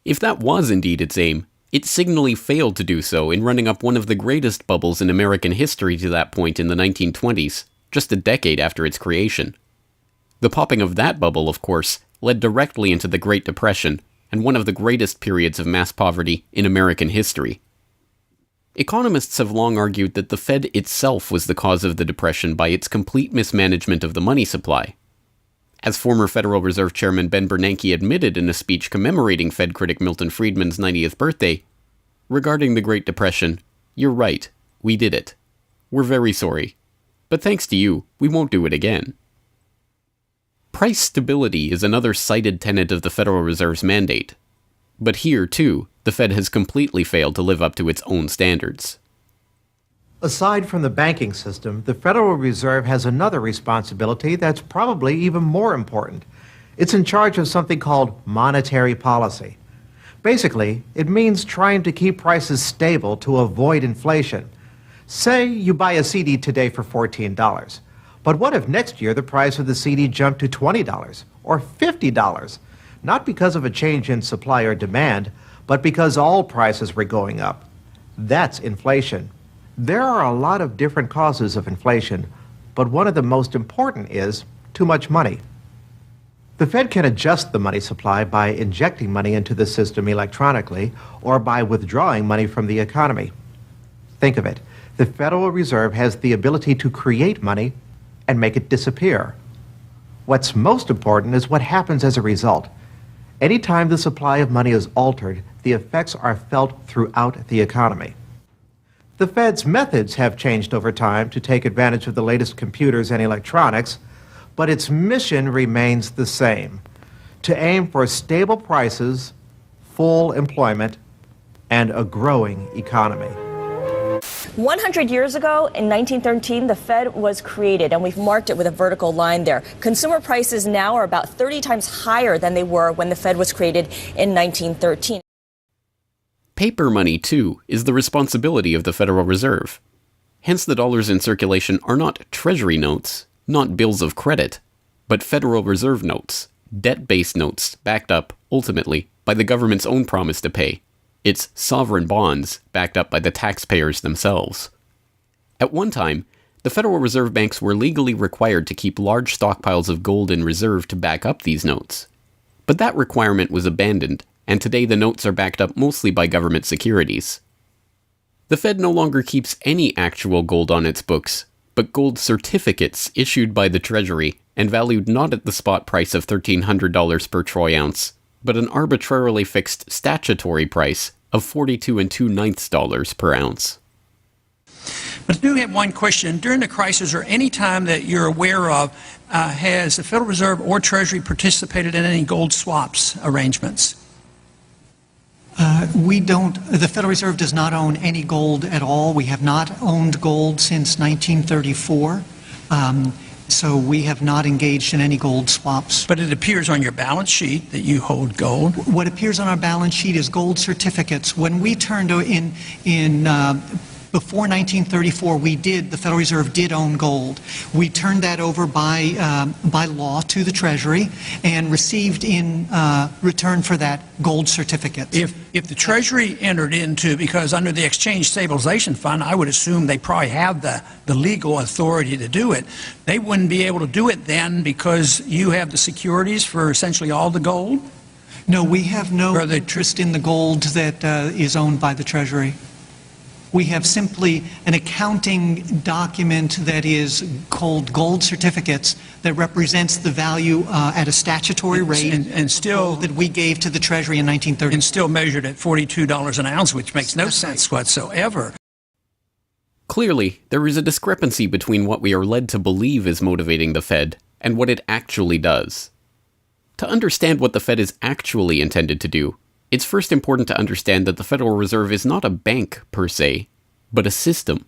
If that was indeed its aim, it signally failed to do so in running up one of the greatest bubbles in American history to that point in the 1920s, just a decade after its creation. The popping of that bubble, of course, led directly into the Great Depression and one of the greatest periods of mass poverty in American history. Economists have long argued that the Fed itself was the cause of the Depression by its complete mismanagement of the money supply. As former Federal Reserve Chairman Ben Bernanke admitted in a speech commemorating Fed critic Milton Friedman's 90th birthday, regarding the Great Depression, "You're right, we did it. We're very sorry. But thanks to you, we won't do it again." Price stability is another cited tenet of the Federal Reserve's mandate. But here, too, the Fed has completely failed to live up to its own standards. Aside from the banking system, the Federal Reserve has another responsibility that's probably even more important. It's in charge of something called monetary policy. Basically, it means trying to keep prices stable to avoid inflation. Say you buy a CD today for $14, but what if next year the price of the CD jumped to $20 or $50? Not because of a change in supply or demand, but because all prices were going up. That's inflation. There are a lot of different causes of inflation, but one of the most important is too much money. The Fed can adjust the money supply by injecting money into the system electronically or by withdrawing money from the economy. Think of it. The Federal Reserve has the ability to create money and make it disappear. What's most important is what happens as a result. Anytime the supply of money is altered, the effects are felt throughout the economy. The Fed's methods have changed over time to take advantage of the latest computers and electronics, but its mission remains the same: to aim for stable prices, full employment, and a growing economy. 100 years ago, in 1913, the Fed was created, and we've marked it with a vertical line there. Consumer prices now are about 30 times higher than they were when the Fed was created in 1913. Paper money, too, is the responsibility of the Federal Reserve. Hence, the dollars in circulation are not Treasury notes, not bills of credit, but Federal Reserve notes, debt-based notes backed up, ultimately, by the government's own promise to pay. It's sovereign bonds backed up by the taxpayers themselves. At one time, the Federal Reserve banks were legally required to keep large stockpiles of gold in reserve to back up these notes. But that requirement was abandoned, and today the notes are backed up mostly by government securities. The Fed no longer keeps any actual gold on its books, but gold certificates issued by the Treasury and valued not at the spot price of $1,300 per troy ounce, but an arbitrarily fixed statutory price of $42 2/9 per ounce. But I do have one question. During the crisis, or any time that you're aware of, has the Federal Reserve or Treasury participated in any gold swaps arrangements? We don't. The Federal Reserve does not own any gold at all. We have not owned gold since 1934. So we have not engaged in any gold swaps. But it appears on your balance sheet that you hold gold. What appears on our balance sheet is gold certificates. When we turned before 1934, the Federal Reserve did own gold. We turned that over by law to the Treasury and received in return for that gold certificate. If the Treasury entered into, because under the Exchange Stabilization Fund, I would assume they probably have the legal authority to do it, they wouldn't be able to do it then because you have the securities for essentially all the gold? No, we have no interest in the gold that is owned by the Treasury. We have simply an accounting document that is called gold certificates that represents the value at a statutory rate and still that we gave to the Treasury in 1930. And still measured at $42 an ounce, which makes no sense whatsoever. Clearly, there is a discrepancy between what we are led to believe is motivating the Fed and what it actually does. To understand what the Fed is actually intended to do, it's first important to understand that the Federal Reserve is not a bank per se, but a system.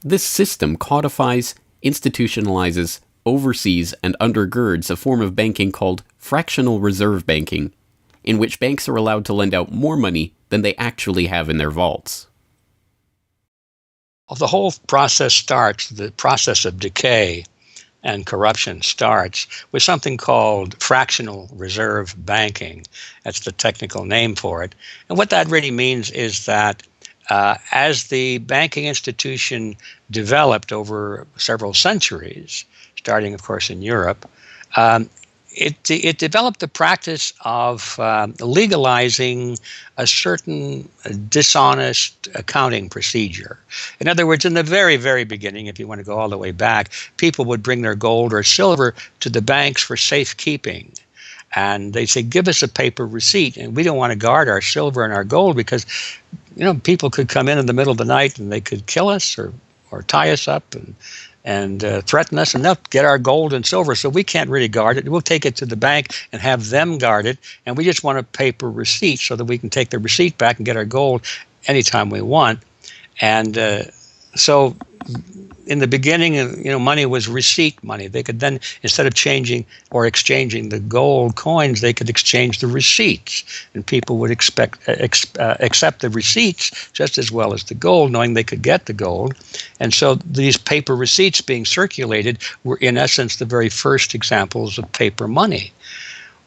This system codifies, institutionalizes, oversees, and undergirds a form of banking called fractional reserve banking, in which banks are allowed to lend out more money than they actually have in their vaults. The whole process starts, the process of decay and corruption starts with something called fractional reserve banking. That's the technical name for it. And what that really means is that as the banking institution developed over several centuries, starting, of course, in Europe, it developed the practice of legalizing a certain dishonest accounting procedure. In other words, in the very, very beginning, if you want to go all the way back, people would bring their gold or silver to the banks for safekeeping. And they say, give us a paper receipt. And we don't want to guard our silver and our gold because, people could come in the middle of the night and they could kill us or tie us up and threaten us, and they'll get our gold and silver, so we can't really guard it. We'll take it to the bank and have them guard it, and we just want a paper receipt so that we can take the receipt back and get our gold anytime we want. And so in the beginning, money was receipt money. They could then, instead of changing or exchanging the gold coins, they could exchange the receipts, and people would accept the receipts just as well as the gold, knowing they could get the gold. And so these paper receipts being circulated were, in essence, the very first examples of paper money.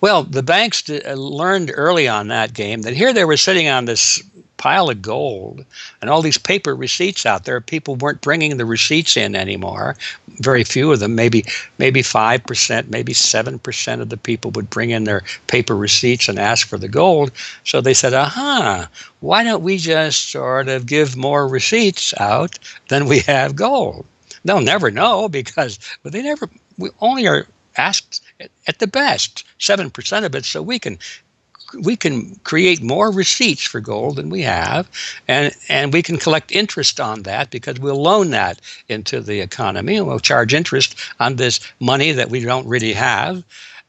Well, the banks learned early on that game that here they were sitting on this pile of gold and all these paper receipts out there. People weren't bringing the receipts in anymore. Very few of them, maybe 5%, maybe 7% of the people would bring in their paper receipts and ask for the gold. So they said, why don't we just sort of give more receipts out than we have gold? They'll never know because we only are asked at the best 7% of it, so we can create more receipts for gold than we have, and we can collect interest on that because we'll loan that into the economy and we'll charge interest on this money that we don't really have.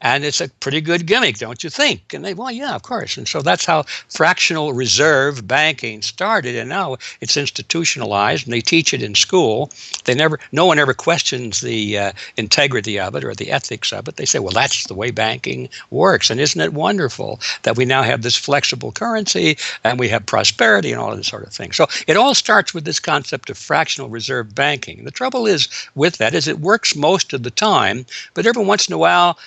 And it's a pretty good gimmick, don't you think? And they, well, yeah, of course. And so that's how fractional reserve banking started. And now it's institutionalized, and they teach it in school. No one ever questions the integrity of it or the ethics of it. They say, well, that's the way banking works. And isn't it wonderful that we now have this flexible currency and we have prosperity and all of this sort of thing? So it all starts with this concept of fractional reserve banking. And the trouble is with that is it works most of the time, but every once in a while,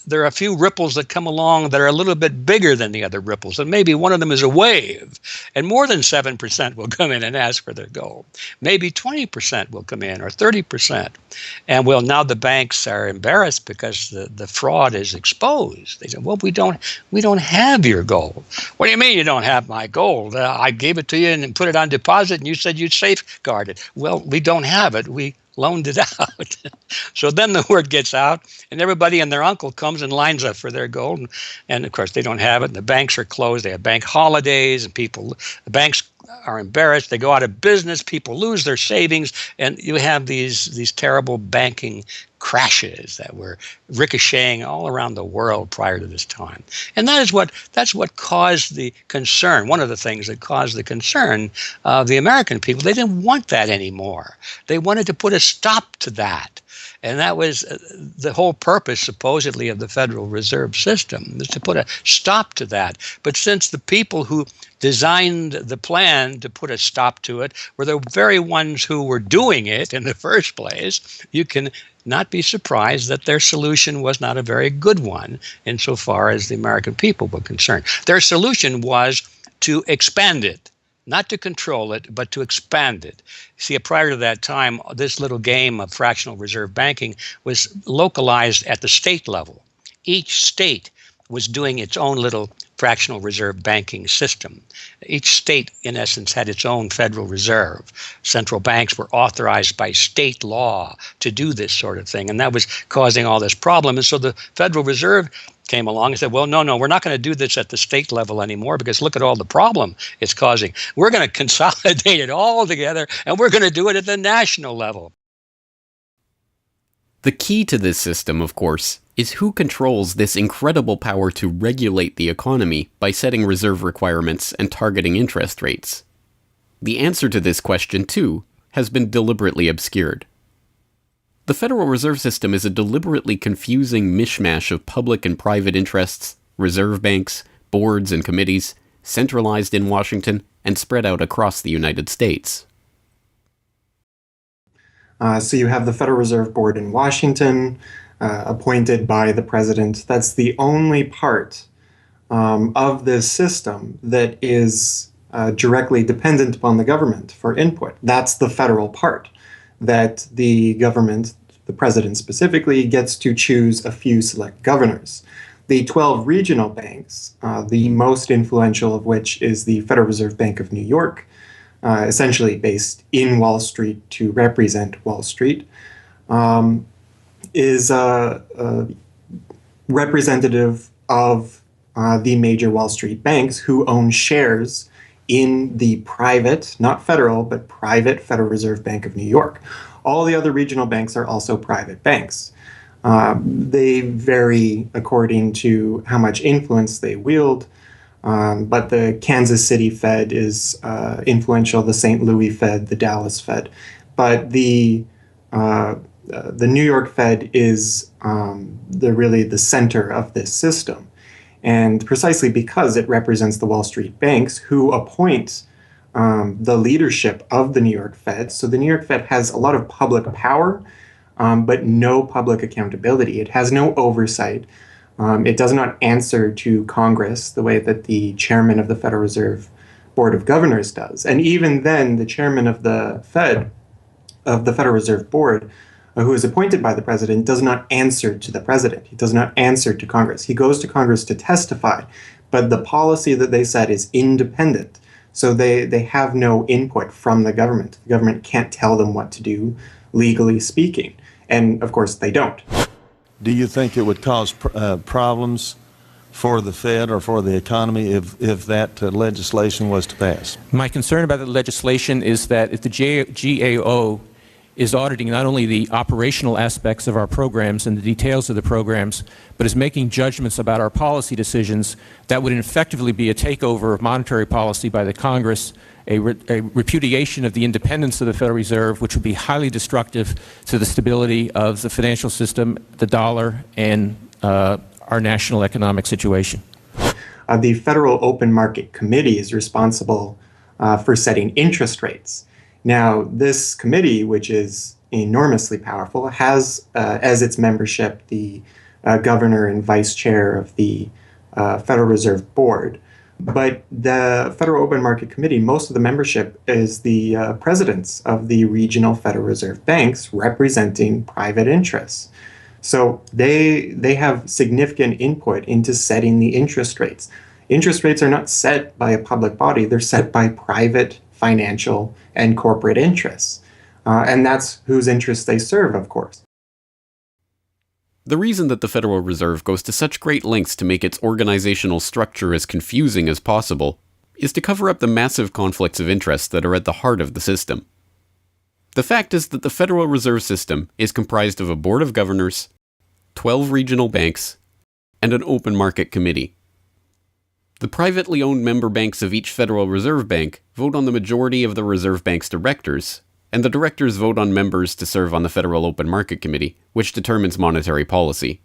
there are a few ripples that come along that are a little bit bigger than the other ripples. And maybe one of them is a wave. And more than 7% will come in and ask for their gold. Maybe 20% will come in, or 30%. And well, now the banks are embarrassed because the fraud is exposed. They say, well, we don't have your gold. What do you mean you don't have my gold? I gave it to you and put it on deposit, and you said you'd safeguard it. Well, we don't have it. We loaned it out. So then the word gets out, and everybody and their uncle comes and lines up for their gold. And of course, they don't have it, and the banks are closed. They have bank holidays, and the banks are embarrassed. They go out of business. People lose their savings, and you have these terrible banking crashes that were ricocheting all around the world prior to this time. And that's what caused the concern. One of the things that caused the concern of the American people, they didn't want that anymore. They wanted to put a stop to that. And that was the whole purpose, supposedly, of the Federal Reserve System, was to put a stop to that. But since the people who designed the plan to put a stop to it were the very ones who were doing it in the first place, you can not be surprised that their solution was not a very good one insofar as the American people were concerned. Their solution was to expand it. Not to control it, but to expand it. See, prior to that time, this little game of fractional reserve banking was localized at the state level. Each state was doing its own little fractional reserve banking system. Each state, in essence, had its own Federal Reserve. Central banks were authorized by state law to do this sort of thing, and that was causing all this problem. And so the Federal Reserve came along and said, well, no, we're not going to do this at the state level anymore because look at all the problem it's causing. We're going to consolidate it all together, and we're going to do it at the national level. The key to this system, of course, is who controls this incredible power to regulate the economy by setting reserve requirements and targeting interest rates. The answer to this question, too, has been deliberately obscured. The Federal Reserve System is a deliberately confusing mishmash of public and private interests, reserve banks, boards and committees, centralized in Washington and spread out across the United States. So you have the Federal Reserve Board in Washington, appointed by the president. That's the only part of this system that is directly dependent upon the government for input. That's the federal part, that the government, the president specifically, gets to choose a few select governors. The 12 regional banks, the most influential of which is the Federal Reserve Bank of New York, essentially based in Wall Street to represent Wall Street, is representative of the major Wall Street banks who own shares in the private, not federal, but private Federal Reserve Bank of New York. All the other regional banks are also private banks. They vary according to how much influence they wield, but the Kansas City Fed is influential, the St. Louis Fed, the Dallas Fed. But the New York Fed is really the center of this system. And precisely because it represents the Wall Street banks who appoint the leadership of the New York Fed. So the New York Fed has a lot of public power, but no public accountability. It has no oversight. It does not answer to Congress the way that the chairman of the Federal Reserve Board of Governors does. And even then, the chairman of the Federal Reserve Board, who is appointed by the president, does not answer to the president. He does not answer to Congress. He goes to Congress to testify, but the policy that they set is independent. So they have no input from the government. The government can't tell them what to do, legally speaking. And of course, they don't. Do you think it would cause problems for the Fed or for the economy if that legislation was to pass? My concern about the legislation is that if the GAO is auditing not only the operational aspects of our programs and the details of the programs, but is making judgments about our policy decisions that would effectively be a takeover of monetary policy by the Congress, a repudiation of the independence of the Federal Reserve, which would be highly destructive to the stability of the financial system, the dollar, and our national economic situation. The Federal Open Market Committee is responsible for setting interest rates. Now, this committee, which is enormously powerful, has as its membership the governor and vice chair of the Federal Reserve Board. But the Federal Open Market Committee, most of the membership is the presidents of the regional Federal Reserve banks representing private interests. So they have significant input into setting the interest rates. Interest rates are not set by a public body, they're set by private financial and corporate interests. And that's whose interests they serve, of course. The reason that the Federal Reserve goes to such great lengths to make its organizational structure as confusing as possible is to cover up the massive conflicts of interest that are at the heart of the system. The fact is that the Federal Reserve System is comprised of a board of governors, 12 regional banks, and an open market committee. The privately owned member banks of each Federal Reserve Bank vote on the majority of the Reserve Bank's directors, and the directors vote on members to serve on the Federal Open Market Committee, which determines monetary policy.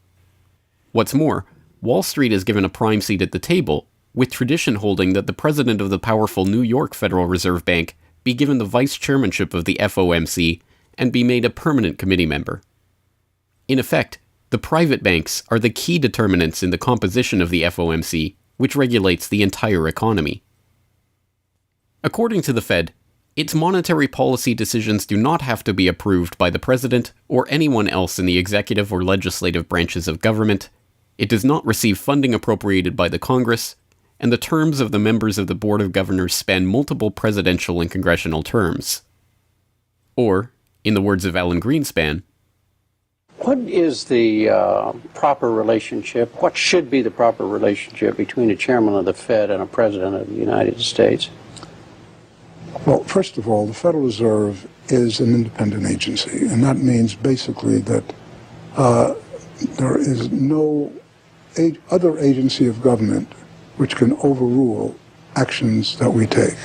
What's more, Wall Street is given a prime seat at the table, with tradition holding that the president of the powerful New York Federal Reserve Bank be given the vice chairmanship of the FOMC and be made a permanent committee member. In effect, the private banks are the key determinants in the composition of the FOMC, which regulates the entire economy. According to the Fed, its monetary policy decisions do not have to be approved by the president or anyone else in the executive or legislative branches of government, it does not receive funding appropriated by the Congress, and the terms of the members of the Board of Governors span multiple presidential and congressional terms. Or, in the words of Alan Greenspan, what is the proper relationship, what should be the proper relationship between a chairman of the Fed and a president of the United States? Well, first of all, the Federal Reserve is an independent agency, and that means basically that there is no other agency of government which can overrule actions that we take.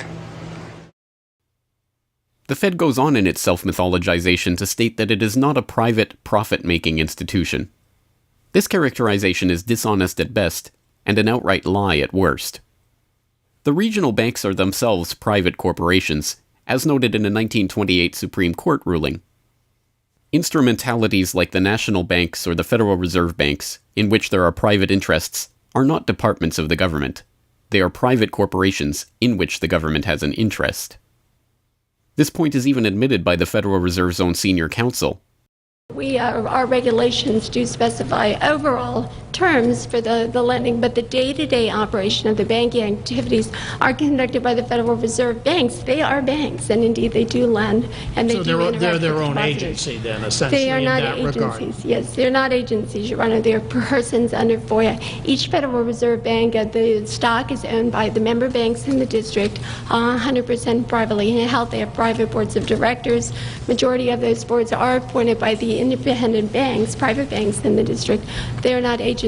The Fed goes on in its self-mythologization to state that it is not a private, profit-making institution. This characterization is dishonest at best, and an outright lie at worst. The regional banks are themselves private corporations, as noted in a 1928 Supreme Court ruling. Instrumentalities like the national banks or the Federal Reserve Banks, in which there are private interests, are not departments of the government. They are private corporations in which the government has an interest. This point is even admitted by the Federal Reserve's own senior counsel. Our regulations do specify overall terms for the lending, but the day-to-day operation of the banking activities are conducted by the Federal Reserve banks. They are banks, and indeed they do lend, and they do interact they're their with own depositors. agency then, essentially, They are not in that agencies. regard. Yes, they're not agencies, Your Honor. They're persons under FOIA. Each Federal Reserve Bank, the stock is owned by the member banks in the district, 100% privately held. They have private boards of directors. Majority of those boards are appointed by the independent banks, private banks in the district. They're not agencies.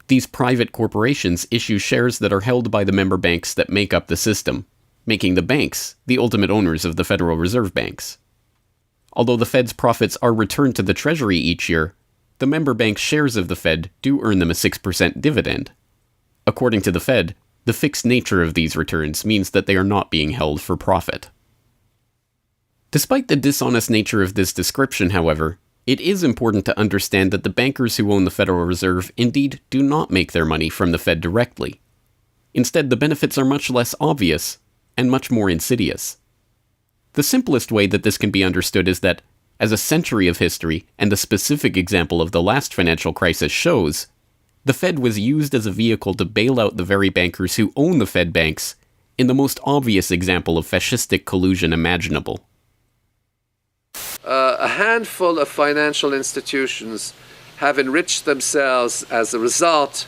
These private corporations issue shares that are held by the member banks that make up the system, making the banks the ultimate owners of the Federal Reserve Banks. Although the Fed's profits are returned to the Treasury each year, the member banks' shares of the Fed do earn them a 6% dividend. According to the Fed, the fixed nature of these returns means that they are not being held for profit. Despite the dishonest nature of this description, however, it is important to understand that the bankers who own the Federal Reserve indeed do not make their money from the Fed directly. Instead, the benefits are much less obvious and much more insidious. The simplest way that this can be understood is that, as a century of history and the specific example of the last financial crisis shows, the Fed was used as a vehicle to bail out the very bankers who own the Fed banks in the most obvious example of fascistic collusion imaginable. A handful of financial institutions have enriched themselves as a result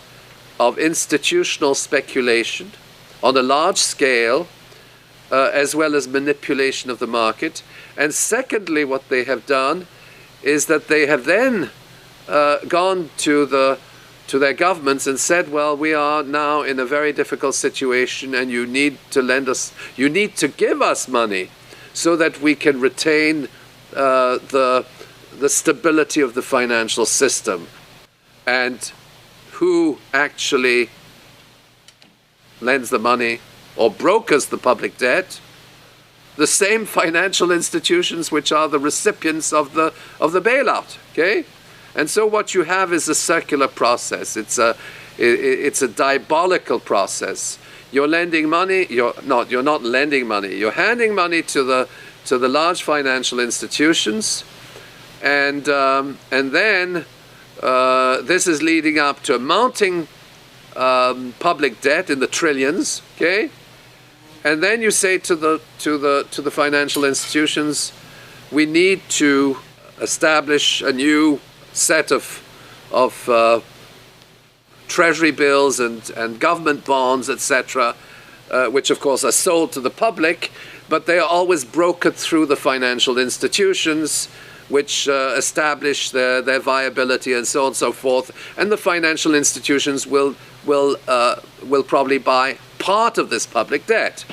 of institutional speculation on a large scale, as well as manipulation of the market, And secondly, what they have done is that they have then gone to their governments and said, well, we are now in a very difficult situation and you need to give us money so that we can retain the stability of the financial system. And who actually lends the money or brokers the public debt? The same financial institutions which are the recipients of the bailout. Okay, and so what you have is a circular process. It's a diabolical process. You're lending money. You're not lending money. You're handing money to the large financial institutions, and then this is leading up to a mounting public debt in the trillions. Okay. And then you say to the financial institutions, we need to establish a new set of treasury bills and government bonds, etc., which of course are sold to the public, but they are always brokered through the financial institutions, which establish their viability and so on and so forth. And the financial institutions will probably buy part of this public debt.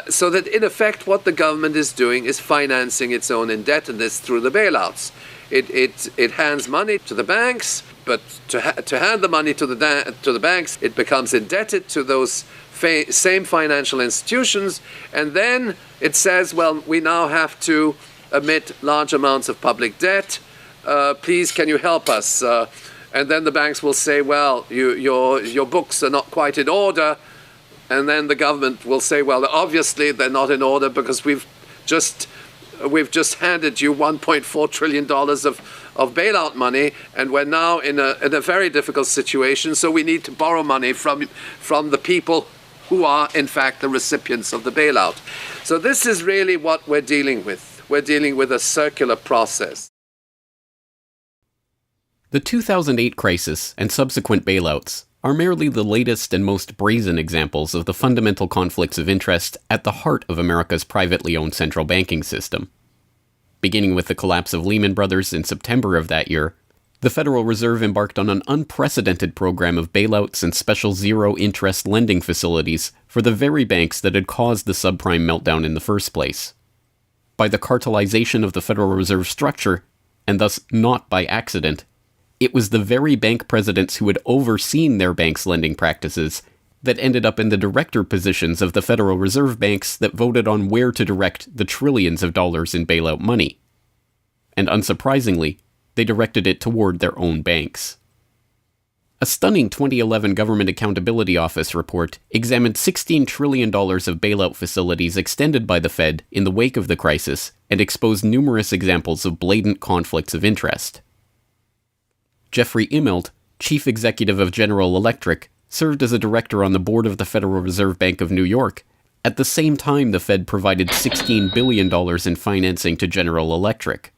So that in effect what the government is doing is financing its own indebtedness through the bailouts. It hands money to the banks, but to hand the money to the banks, it becomes indebted to those same financial institutions, and then it says, well, we now have to emit large amounts of public debt. Please, can you help us? And then the banks will say, well, your books are not quite in order. And then the government will say, well, obviously they're not in order because we've just handed you $1.4 trillion of bailout money, and we're now in a very difficult situation, so we need to borrow money from the people who are, in fact, the recipients of the bailout. So this is really what we're dealing with. We're dealing with a circular process. The 2008 crisis and subsequent bailouts are merely the latest and most brazen examples of the fundamental conflicts of interest at the heart of America's privately owned central banking system. Beginning with the collapse of Lehman Brothers in September of that year, the Federal Reserve embarked on an unprecedented program of bailouts and special zero-interest lending facilities for the very banks that had caused the subprime meltdown in the first place. By the cartelization of the Federal Reserve structure, and thus not by accident, it was the very bank presidents who had overseen their banks' lending practices that ended up in the director positions of the Federal Reserve banks that voted on where to direct the trillions of dollars in bailout money. And unsurprisingly, they directed it toward their own banks. A stunning 2011 Government Accountability Office report examined $16 trillion of bailout facilities extended by the Fed in the wake of the crisis and exposed numerous examples of blatant conflicts of interest. Jeffrey Immelt, chief executive of General Electric, served as a director on the board of the Federal Reserve Bank of New York. At the same time, the Fed provided $16 billion in financing to General Electric.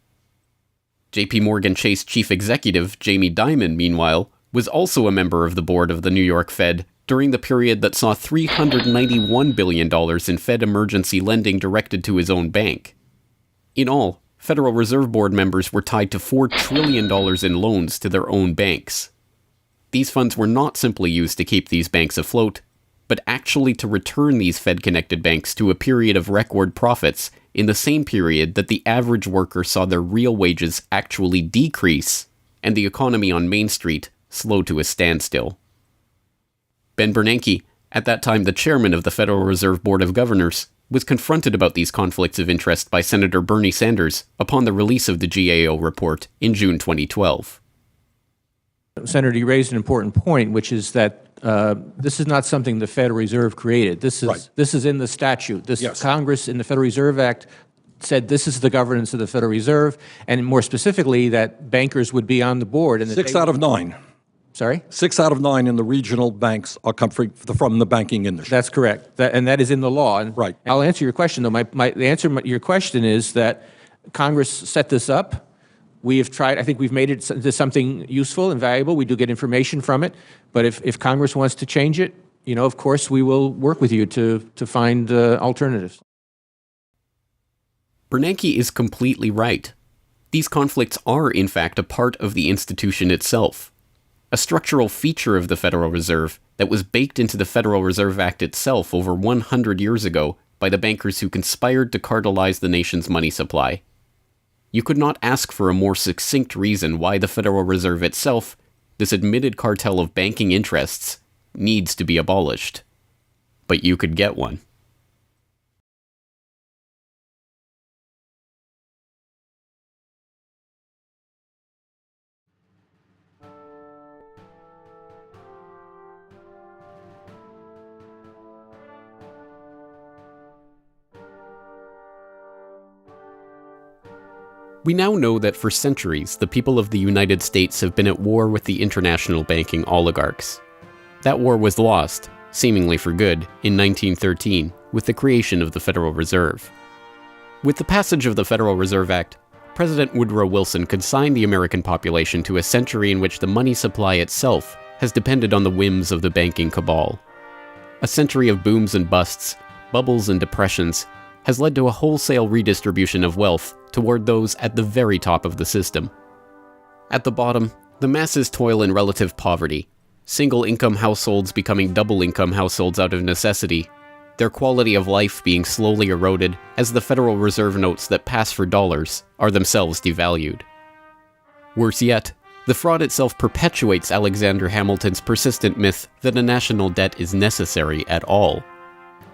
JP Morgan Chase chief executive Jamie Dimon, meanwhile, was also a member of the board of the New York Fed during the period that saw $391 billion in Fed emergency lending directed to his own bank. In all, Federal Reserve Board members were tied to $4 trillion in loans to their own banks. These funds were not simply used to keep these banks afloat, but actually to return these Fed-connected banks to a period of record profits in the same period that the average worker saw their real wages actually decrease and the economy on Main Street slow to a standstill. Ben Bernanke, at that time the chairman of the Federal Reserve Board of Governors, was confronted about these conflicts of interest by Senator Bernie Sanders upon the release of the GAO report in June 2012. Senator, you raised an important point, which is that this is not something the Federal Reserve created. This is in the statute. Congress in the Federal Reserve Act said this is the governance of the Federal Reserve, and more specifically that bankers would be on the board. And 6 out of 9. Sorry? 6 out of 9 in the regional banks are come from the banking industry. That's correct, and that is in the law. And right. I'll answer your question, though. The answer to your question is that Congress set this up. We have tried. I think we've made it into something useful and valuable. We do get information from it. But if Congress wants to change it, of course, we will work with you to find alternatives. Bernanke is completely right. These conflicts are, in fact, a part of the institution itself, a structural feature of the Federal Reserve that was baked into the Federal Reserve Act itself over 100 years ago by the bankers who conspired to cartelize the nation's money supply. You could not ask for a more succinct reason why the Federal Reserve itself, this admitted cartel of banking interests, needs to be abolished. But you could get one. We now know that for centuries, the people of the United States have been at war with the international banking oligarchs. That war was lost, seemingly for good, in 1913 with the creation of the Federal Reserve. With the passage of the Federal Reserve Act, President Woodrow Wilson consigned the American population to a century in which the money supply itself has depended on the whims of the banking cabal. A century of booms and busts, bubbles and depressions, has led to a wholesale redistribution of wealth toward those at the very top of the system. At the bottom, the masses toil in relative poverty, single-income households becoming double-income households out of necessity, their quality of life being slowly eroded as the Federal Reserve notes that pass for dollars are themselves devalued. Worse yet, the fraud itself perpetuates Alexander Hamilton's persistent myth that a national debt is necessary at all.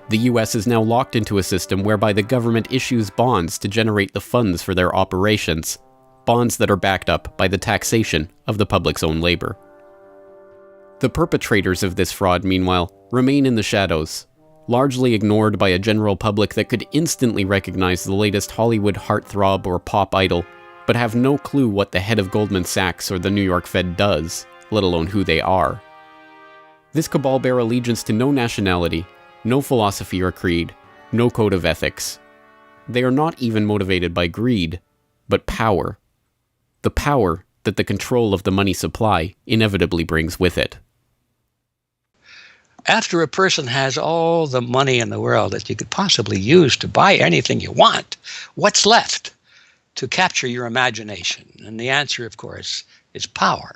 The US is now locked into a system whereby the government issues bonds to generate the funds for their operations, bonds that are backed up by the taxation of the public's own labor. The perpetrators of this fraud, meanwhile, remain in the shadows, largely ignored by a general public that could instantly recognize the latest Hollywood heartthrob or pop idol, but have no clue what the head of Goldman Sachs or the New York Fed does, let alone who they are. This cabal bear allegiance to no nationality, no philosophy or creed, no code of ethics. They are not even motivated by greed, but power. The power that the control of the money supply inevitably brings with it. After a person has all the money in the world that you could possibly use to buy anything you want, what's left to capture your imagination? And the answer, of course, is power.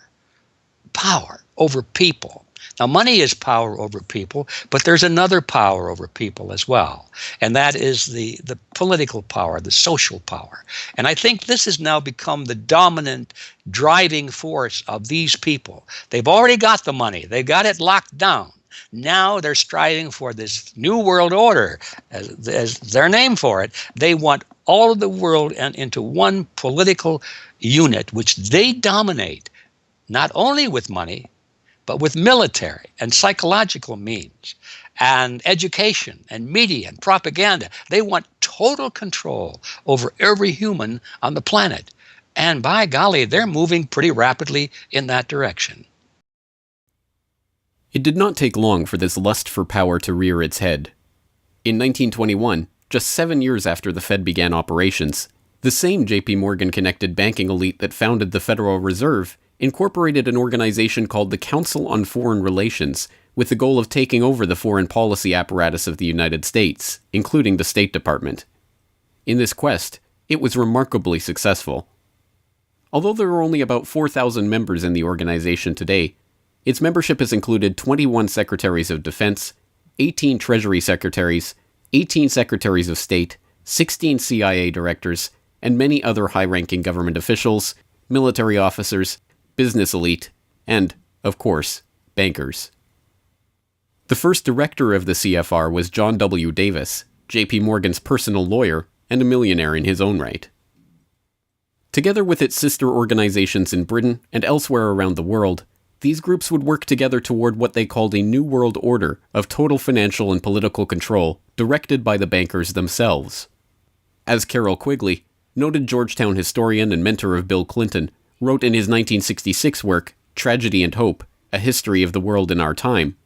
Power over people. Now, money is power over people, but there's another power over people as well, and that is the political power, the social power. And I think this has now become the dominant driving force of these people. They've already got the money. They've got it locked down. Now they're striving for this new world order, as their name for it. They want all of the world into one political unit, which they dominate, not only with money, but with military and psychological means and education and media and propaganda. They want total control over every human on the planet. And by golly, they're moving pretty rapidly in that direction. It did not take long for this lust for power to rear its head. In 1921, just 7 years after the Fed began operations, the same J.P. Morgan-connected banking elite that founded the Federal Reserve incorporated an organization called the Council on Foreign Relations with the goal of taking over the foreign policy apparatus of the United States, including the State Department. In this quest, it was remarkably successful. Although there are only about 4,000 members in the organization today, its membership has included 21 Secretaries of Defense, 18 Treasury Secretaries, 18 Secretaries of State, 16 CIA directors, and many other high-ranking government officials, military officers, business elite, and, of course, bankers. The first director of the CFR was John W. Davis, J.P. Morgan's personal lawyer and a millionaire in his own right. Together with its sister organizations in Britain and elsewhere around the world, these groups would work together toward what they called a New World Order of total financial and political control directed by the bankers themselves. As Carroll Quigley, noted Georgetown historian and mentor of Bill Clinton, wrote in his 1966 work, Tragedy and Hope, A History of the World in Our Time,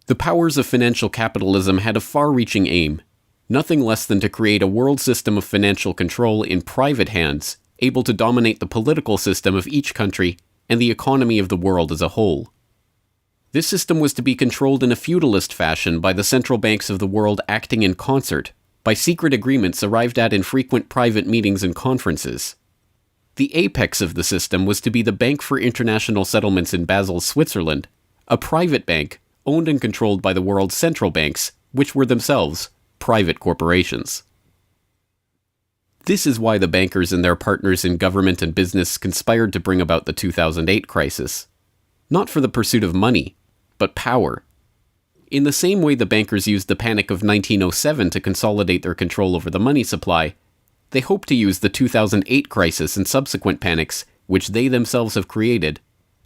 the powers of financial capitalism had a far-reaching aim, nothing less than to create a world system of financial control in private hands, able to dominate the political system of each country and the economy of the world as a whole. This system was to be controlled in a feudalist fashion by the central banks of the world acting in concert, by secret agreements arrived at in frequent private meetings and conferences. The apex of the system was to be the Bank for International Settlements in Basel, Switzerland, a private bank owned and controlled by the world's central banks, which were themselves private corporations. This is why the bankers and their partners in government and business conspired to bring about the 2008 crisis. Not for the pursuit of money, but power. In the same way the bankers used the panic of 1907 to consolidate their control over the money supply, they hope to use the 2008 crisis and subsequent panics, which they themselves have created,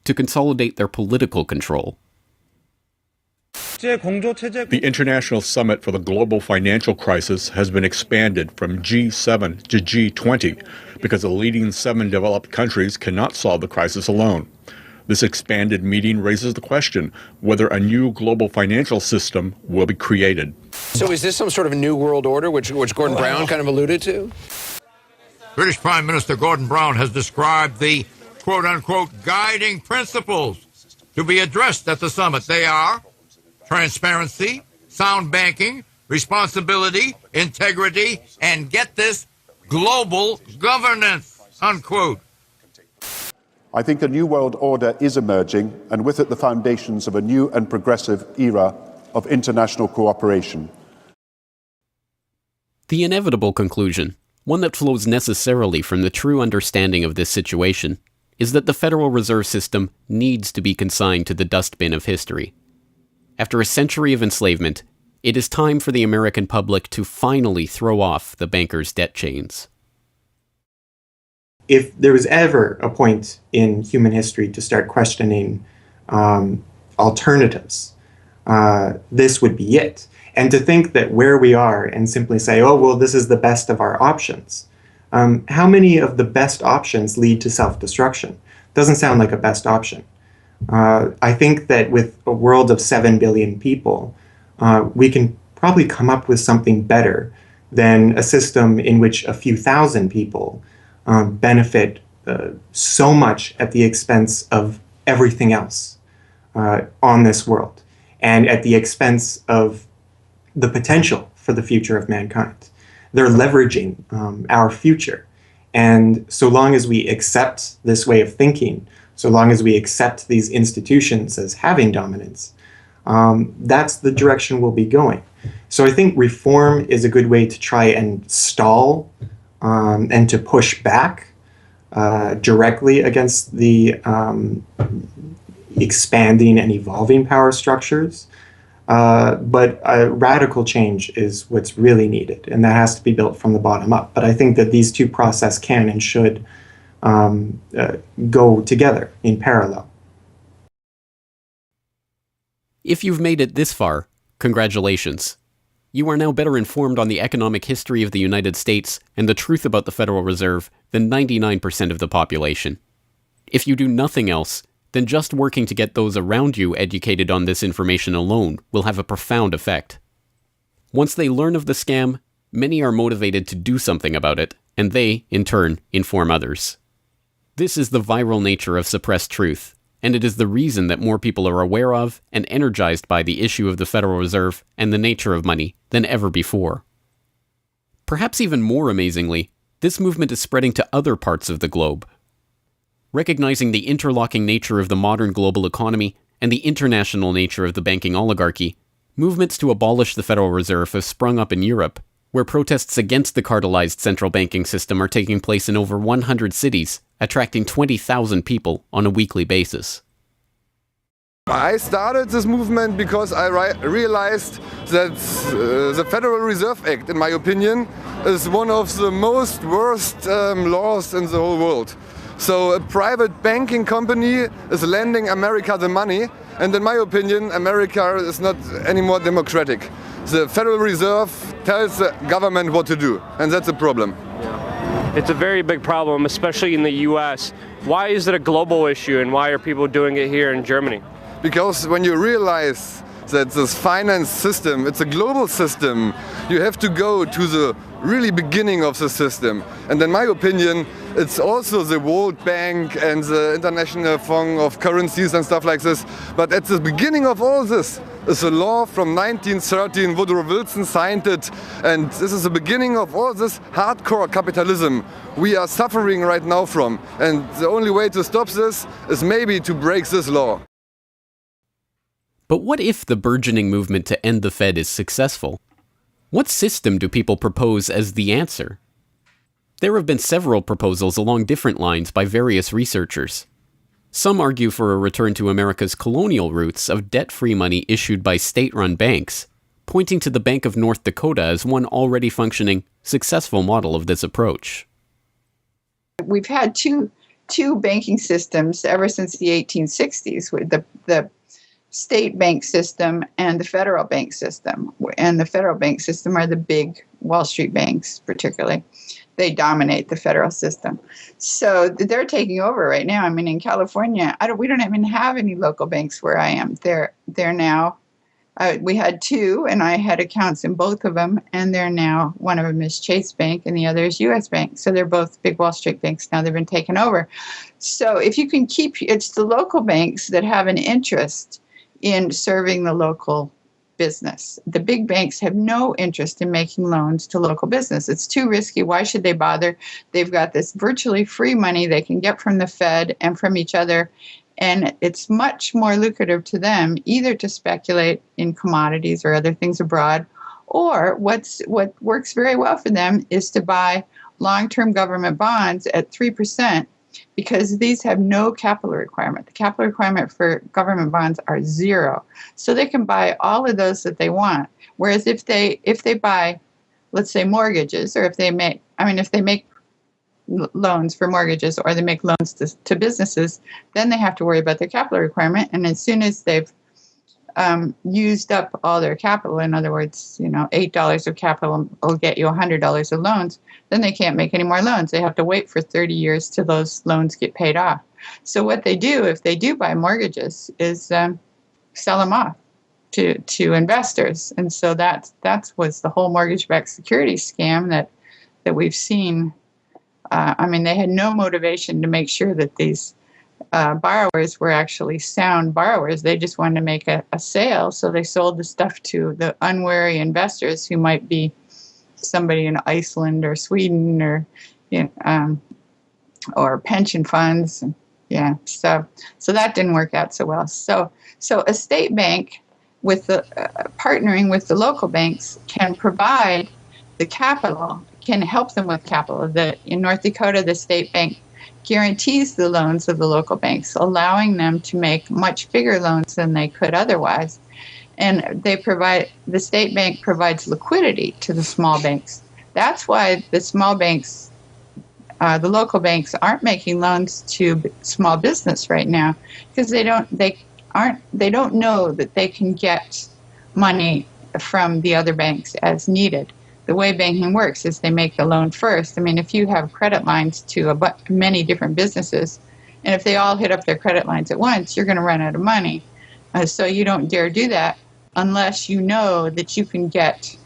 to consolidate their political control. The International Summit for the Global Financial Crisis has been expanded from G7 to G20 because the leading 7 developed countries cannot solve the crisis alone. This expanded meeting raises the question whether a new global financial system will be created. So is this some sort of new world order, which Gordon Brown kind of alluded to? British Prime Minister Gordon Brown has described the quote-unquote guiding principles to be addressed at the summit. They are transparency, sound banking, responsibility, integrity, and get this, global governance, unquote. I think a new world order is emerging, and with it the foundations of a new and progressive era of international cooperation. The inevitable conclusion, one that flows necessarily from the true understanding of this situation, is that the Federal Reserve System needs to be consigned to the dustbin of history. After a century of enslavement, it is time for the American public to finally throw off the bankers' debt chains. If there was ever a point in human history to start questioning alternatives, this would be it. And to think that where we are and simply say, oh, well, this is the best of our options. How many of the best options lead to self-destruction? Doesn't sound like a best option. I think that with a world of 7 billion people, we can probably come up with something better than a system in which a few thousand people benefit so much at the expense of everything else on this world, and at the expense of the potential for the future of mankind. They're leveraging our future. And so long as we accept this way of thinking, so long as we accept these institutions as having dominance, that's the direction we'll be going. So I think reform is a good way to try and stall and to push back directly against the expanding and evolving power structures. But a radical change is what's really needed, and that has to be built from the bottom up. But I think that these two processes can and should go together in parallel. If you've made it this far, congratulations. You are now better informed on the economic history of the United States and the truth about the Federal Reserve than 99% of the population. If you do nothing else, then just working to get those around you educated on this information alone will have a profound effect. Once they learn of the scam, many are motivated to do something about it, and they, in turn, inform others. This is the viral nature of suppressed truth, and it is the reason that more people are aware of and energized by the issue of the Federal Reserve and the nature of money than ever before. Perhaps even more amazingly, this movement is spreading to other parts of the globe. Recognizing the interlocking nature of the modern global economy and the international nature of the banking oligarchy, movements to abolish the Federal Reserve have sprung up in Europe, where protests against the cartelized central banking system are taking place in over 100 cities, attracting 20,000 people on a weekly basis. I started this movement because I realized that the Federal Reserve Act, in my opinion, is one of the most worst laws in the whole world. So a private banking company is lending America the money, and in my opinion, America is not any more democratic. The Federal Reserve tells the government what to do, and that's a problem. It's a very big problem, especially in the US. Why is it a global issue, and why are people doing it here in Germany? Because when you realize that this finance system, it's a global system, you have to go to the really beginning of the system. And in my opinion, It's also the World Bank and the International Fund of Currencies and stuff like this. But at the beginning of all this is a law from 1913. Woodrow Wilson signed it. And this is the beginning of all this hardcore capitalism we are suffering right now from. And the only way to stop this is maybe to break this law. But what if the burgeoning movement to end the Fed is successful? What system do people propose as the answer? There have been several proposals along different lines by various researchers. Some argue for a return to America's colonial roots of debt-free money issued by state-run banks, pointing to the Bank of North Dakota as one already functioning, successful model of this approach. We've had two banking systems ever since the 1860s, with the state bank system and the federal bank system. And the federal bank system are the big Wall Street banks, particularly. They dominate the federal system. So they're taking over right now. I mean, in California, we don't even have any local banks where I am. They're now, we had two, and I had accounts in both of them, and they're now, one of them is Chase Bank, and the other is U.S. Bank. So they're both big Wall Street banks now. They've been taken over. So if you can it's the local banks that have an interest in serving the local business. The big banks have no interest in making loans to local business. It's too risky. Why should they bother? They've got this virtually free money they can get from the Fed and from each other, and it's much more lucrative to them either to speculate in commodities or other things abroad, or what works very well for them is to buy long-term government bonds at 3%, because these have no capital requirement. The capital requirement for government bonds are zero. So they can buy all of those that they want. Whereas if they buy, let's say, mortgages, or if they make loans for mortgages, or they make loans to businesses, then they have to worry about their capital requirement. And as soon as they've used up all their capital, in other words, $8 of capital will get you $100 of loans, then they can't make any more loans. They have to wait for 30 years till those loans get paid off. So what they do, if they do buy mortgages, is sell them off to investors. And so that was the whole mortgage-backed securities scam that we've seen. They had no motivation to make sure that these borrowers were actually sound borrowers. They just wanted to make a sale, so they sold the stuff to the unwary investors who might be somebody in Iceland or Sweden or pension funds. Yeah, so that didn't work out so well. So a state bank with the partnering with the local banks can provide the capital, can help them with capital. In North Dakota, the state bank guarantees the loans of the local banks, allowing them to make much bigger loans than they could otherwise. And the state bank provides liquidity to the small banks. That's why the small banks, the local banks, aren't making loans to small business right now, because they don't know that they can get money from the other banks as needed. The way banking works is they make the loan first. If you have credit lines to many different businesses, and if they all hit up their credit lines at once, you're going to run out of money. So you don't dare do that unless you know that you can get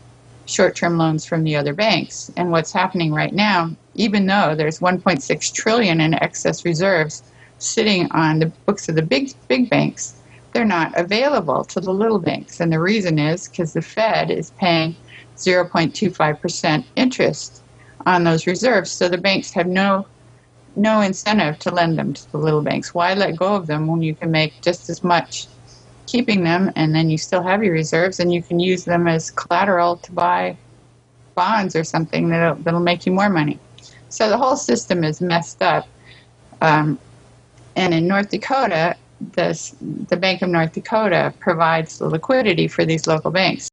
short-term loans from the other banks. And what's happening right now, even though there's $1.6 trillion in excess reserves sitting on the books of the big banks, they're not available to the little banks. And the reason is because the Fed is paying 0.25% interest on those reserves. So the banks have no incentive to lend them to the little banks. Why let go of them when you can make just as much keeping them, and then you still have your reserves, and you can use them as collateral to buy bonds or something that'll make you more money. So the whole system is messed up. And in North Dakota, the Bank of North Dakota provides the liquidity for these local banks.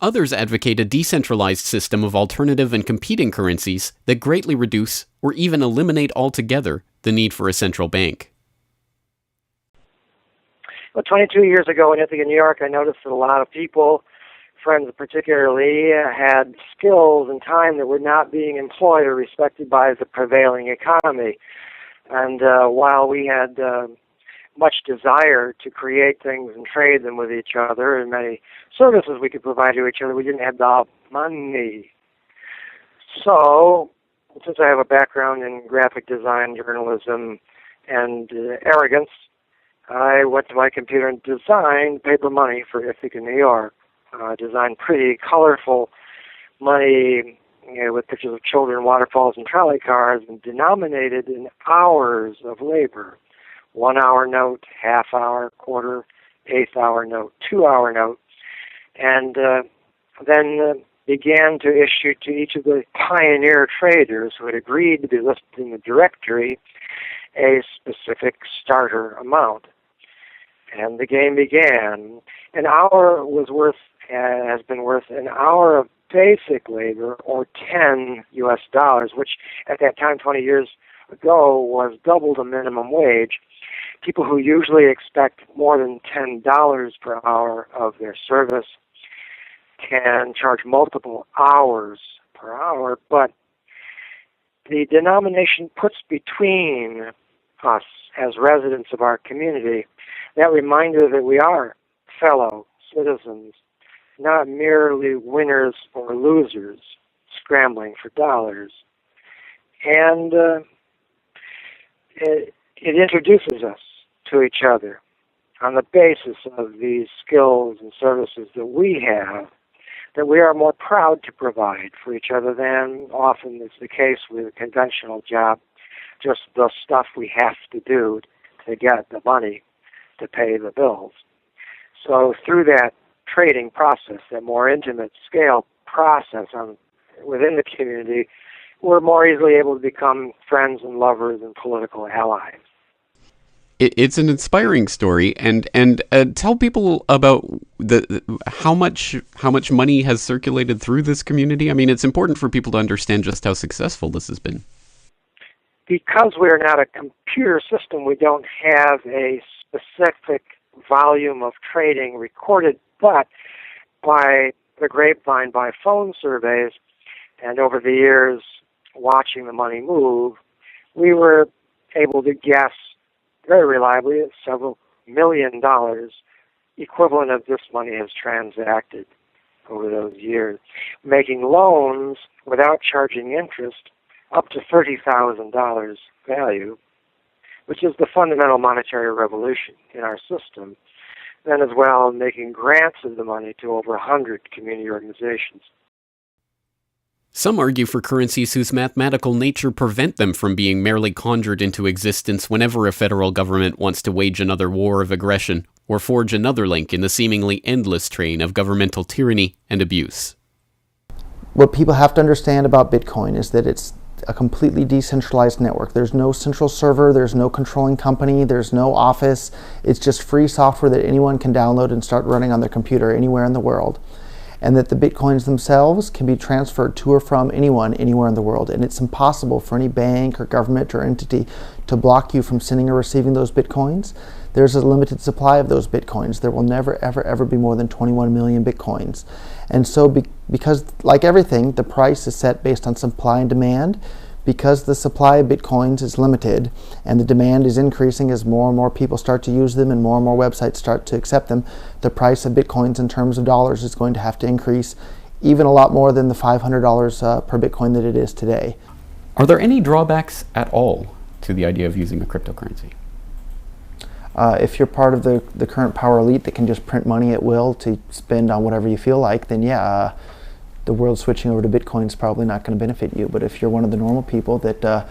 Others advocate a decentralized system of alternative and competing currencies that greatly reduce or even eliminate altogether the need for a central bank. Well, 22 years ago in Ithaca, New York, I noticed that a lot of people, friends particularly, had skills and time that were not being employed or respected by the prevailing economy. And while we had much desire to create things and trade them with each other, and many services we could provide to each other, we didn't have the money. So Since I have a background in graphic design, journalism, and arrogance, I went to my computer and designed paper money for Ithaca, New York. Designed pretty colorful money, with pictures of children, waterfalls, and trolley cars, and denominated in hours of labor. 1 hour note, half hour, quarter, eighth hour note, 2 hour note, and then began to issue to each of the pioneer traders who had agreed to be listed in the directory a specific starter amount. And the game began. An hour has been worth an hour of basic labor, or 10 US dollars, which at that time, 20 years ago, was double the minimum wage. People who usually expect more than $10 per hour of their service can charge multiple hours per hour, but the denomination puts between us as residents of our community that reminder that we are fellow citizens, not merely winners or losers scrambling for dollars. And it introduces us to each other on the basis of these skills and services that we have, that we are more proud to provide for each other than often is the case with a conventional job, just the stuff we have to do to get the money to pay the bills. So through that trading process, that more intimate scale process within the community, we're more easily able to become friends and lovers and political allies. It's an inspiring story, and tell people about how much money has circulated through this community. I mean, it's important for people to understand just how successful this has been. Because we're not a computer system, we don't have a specific volume of trading recorded, but by the grapevine, by phone surveys, and over the years watching the money move, we were able to guess very reliably at several $1 million equivalent of this money has transacted over those years, making loans without charging interest up to $30,000 value, which is the fundamental monetary revolution in our system. Then as well, making grants of the money to over 100 community organizations. Some argue for currencies whose mathematical nature prevent them from being merely conjured into existence whenever a federal government wants to wage another war of aggression or forge another link in the seemingly endless train of governmental tyranny and abuse. What people have to understand about Bitcoin is that it's a completely decentralized network. There's no central server, there's no controlling company, there's no office. It's just free software that anyone can download and start running on their computer anywhere in the world. And that the Bitcoins themselves can be transferred to or from anyone anywhere in the world. And it's impossible for any bank or government or entity to block you from sending or receiving those Bitcoins. There's a limited supply of those Bitcoins. There will never, ever, ever be more than 21 million Bitcoins. And so because, like everything, the price is set based on supply and demand, because the supply of Bitcoins is limited and the demand is increasing as more and more people start to use them and more websites start to accept them, the price of Bitcoins in terms of dollars is going to have to increase even a lot more than the $500 per Bitcoin that it is today. Are there any drawbacks at all to the idea of using a cryptocurrency? If you're part of the current power elite that can just print money at will to spend on whatever you feel like, then yeah, the world switching over to Bitcoin is probably not going to benefit you. But if you're one of the normal people that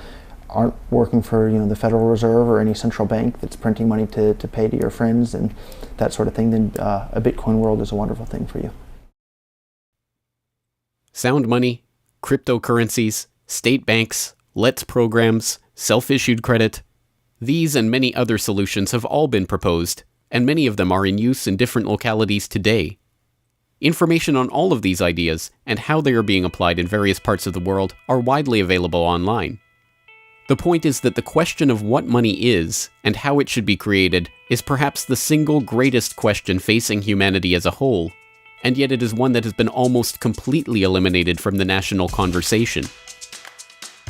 aren't working for the Federal Reserve or any central bank that's printing money to pay to your friends and that sort of thing, then a Bitcoin world is a wonderful thing for you. Sound money, cryptocurrencies, state banks, LETS programs, self-issued credit. These and many other solutions have all been proposed, and many of them are in use in different localities today. Information on all of these ideas and how they are being applied in various parts of the world are widely available online. The point is that the question of what money is and how it should be created is perhaps the single greatest question facing humanity as a whole, and yet it is one that has been almost completely eliminated from the national conversation.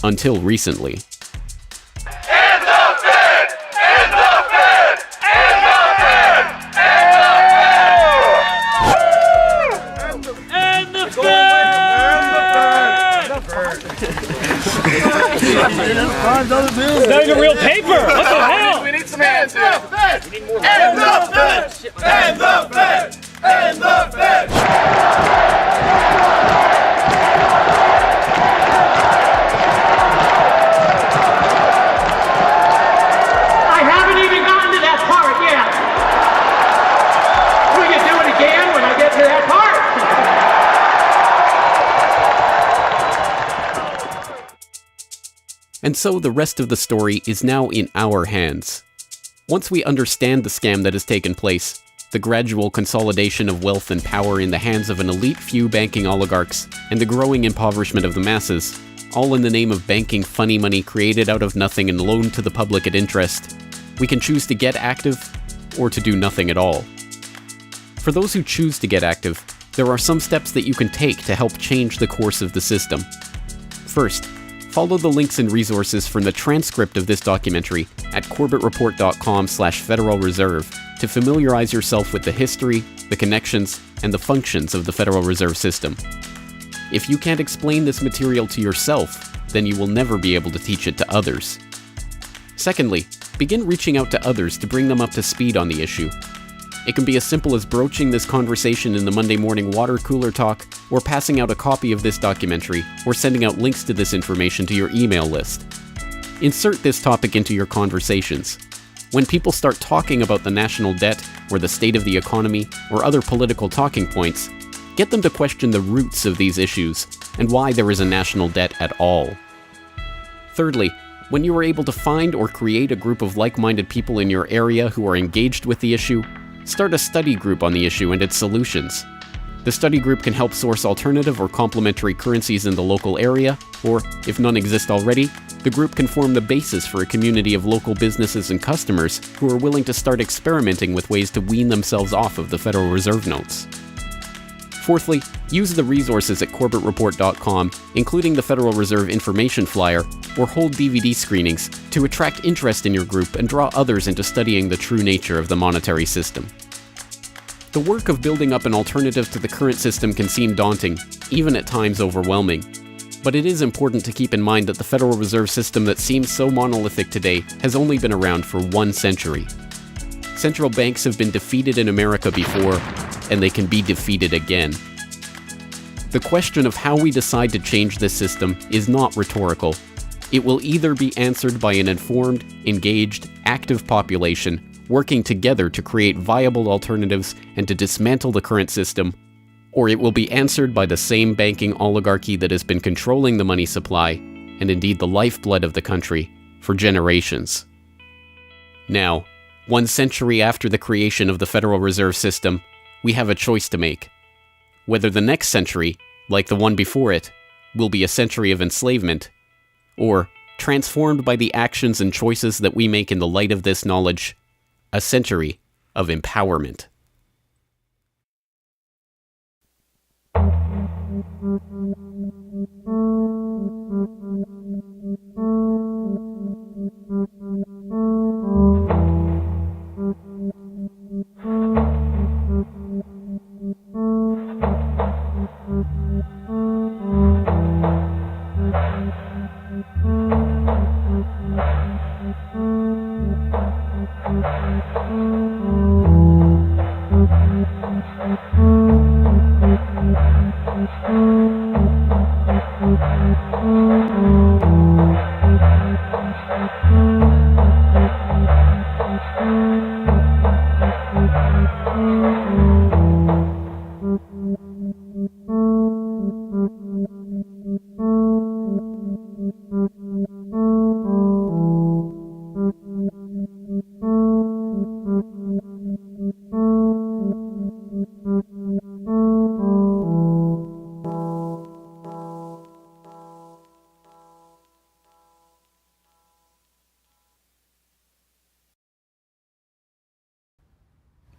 Until recently. And the Fed! And the Fed! And the Fed! I haven't even gotten to that part yet. Will you do it again when I get to that part? And so the rest of the story is now in our hands. Once we understand the scam that has taken place, the gradual consolidation of wealth and power in the hands of an elite few banking oligarchs, and the growing impoverishment of the masses, all in the name of banking funny money created out of nothing and loaned to the public at interest, we can choose to get active or to do nothing at all. For those who choose to get active, there are some steps that you can take to help change the course of the system. First, follow the links and resources from the transcript of this documentary at corbettreport.com/Federal Reserve to familiarize yourself with the history, the connections, and the functions of the Federal Reserve System. If you can't explain this material to yourself, then you will never be able to teach it to others. Secondly, begin reaching out to others to bring them up to speed on the issue. It can be as simple as broaching this conversation in the Monday morning water cooler talk, or passing out a copy of this documentary, or sending out links to this information to your email list. Insert this topic into your conversations. When people start talking about the national debt, or the state of the economy, or other political talking points, get them to question the roots of these issues, and why there is a national debt at all. Thirdly, when you are able to find or create a group of like-minded people in your area who are engaged with the issue, start a study group on the issue and its solutions. The study group can help source alternative or complementary currencies in the local area, or, if none exist already, the group can form the basis for a community of local businesses and customers who are willing to start experimenting with ways to wean themselves off of the Federal Reserve notes. Fourthly, use the resources at corbettreport.com, including the Federal Reserve information flyer, or hold DVD screenings to attract interest in your group and draw others into studying the true nature of the monetary system. The work of building up an alternative to the current system can seem daunting, even at times overwhelming. But it is important to keep in mind that the Federal Reserve System that seems so monolithic today has only been around for 1 century. Central banks have been defeated in America before, and they can be defeated again. The question of how we decide to change this system is not rhetorical. It will either be answered by an informed, engaged, active population working together to create viable alternatives and to dismantle the current system, or it will be answered by the same banking oligarchy that has been controlling the money supply, and indeed the lifeblood of the country, for generations. Now, 1 century after the creation of the Federal Reserve System, we have a choice to make. Whether the next century, like the one before it, will be a century of enslavement, or, transformed by the actions and choices that we make in the light of this knowledge, a century of empowerment.